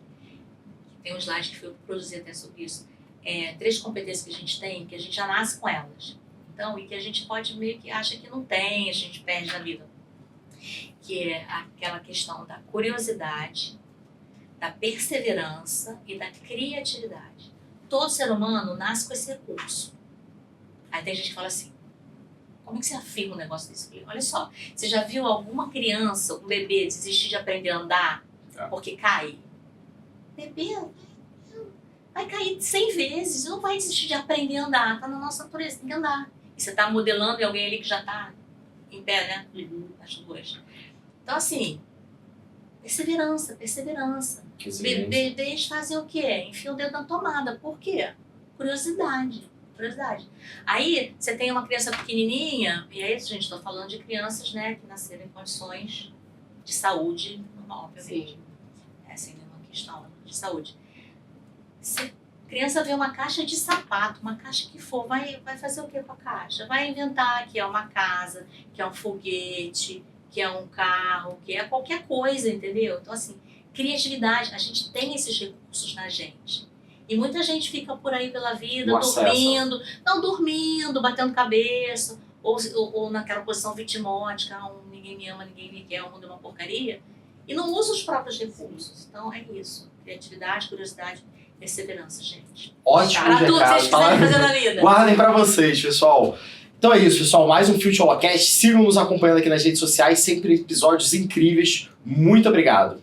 Tem um slide que eu produzi até sobre isso. 3 competências que a gente tem, que a gente já nasce com elas. Então, e que a gente pode meio que acha que não tem, a gente perde na vida. Que é aquela questão da curiosidade, da perseverança e da criatividade. Todo ser humano nasce com esse recurso. Aí tem gente que fala assim, como é que você afirma um negócio desse? Olha só, você já viu alguma criança, um bebê desistir de aprender a andar porque cai? Bebê vai cair 100 vezes, não vai desistir de aprender a andar, tá na nossa natureza, tem que andar. E você tá modelando em alguém ali que já tá em pé, né? As duas. Então, assim, perseverança. Bebês fazem o quê? Enfiam o dedo na tomada. Por quê? Curiosidade. Aí, você tem uma criança pequenininha, e aí, gente, estou falando de crianças, né, que nasceram em condições de saúde normal, obviamente. Sim. Sem nenhuma questão de saúde. Se a criança vê uma caixa de sapato, uma caixa que for, vai fazer o que com a caixa? Vai inventar que é uma casa, que é um foguete, que é um carro, que é qualquer coisa, entendeu? Então, assim, criatividade, a gente tem esses recursos na gente. E muita gente fica por aí pela vida, dormindo, batendo cabeça, ou naquela posição vitimótica, ninguém me ama, ninguém me quer, o mundo é uma porcaria, e não usa os próprios recursos. Então, é isso. Criatividade, curiosidade, perseverança, gente. Ótimo Para tudo que vocês recado. quiserem fazer na vida. Guardem pra vocês, pessoal. Então é isso, pessoal. Mais um Future Holocast. Sigam nos acompanhando aqui nas redes sociais. Sempre episódios incríveis. Muito obrigado.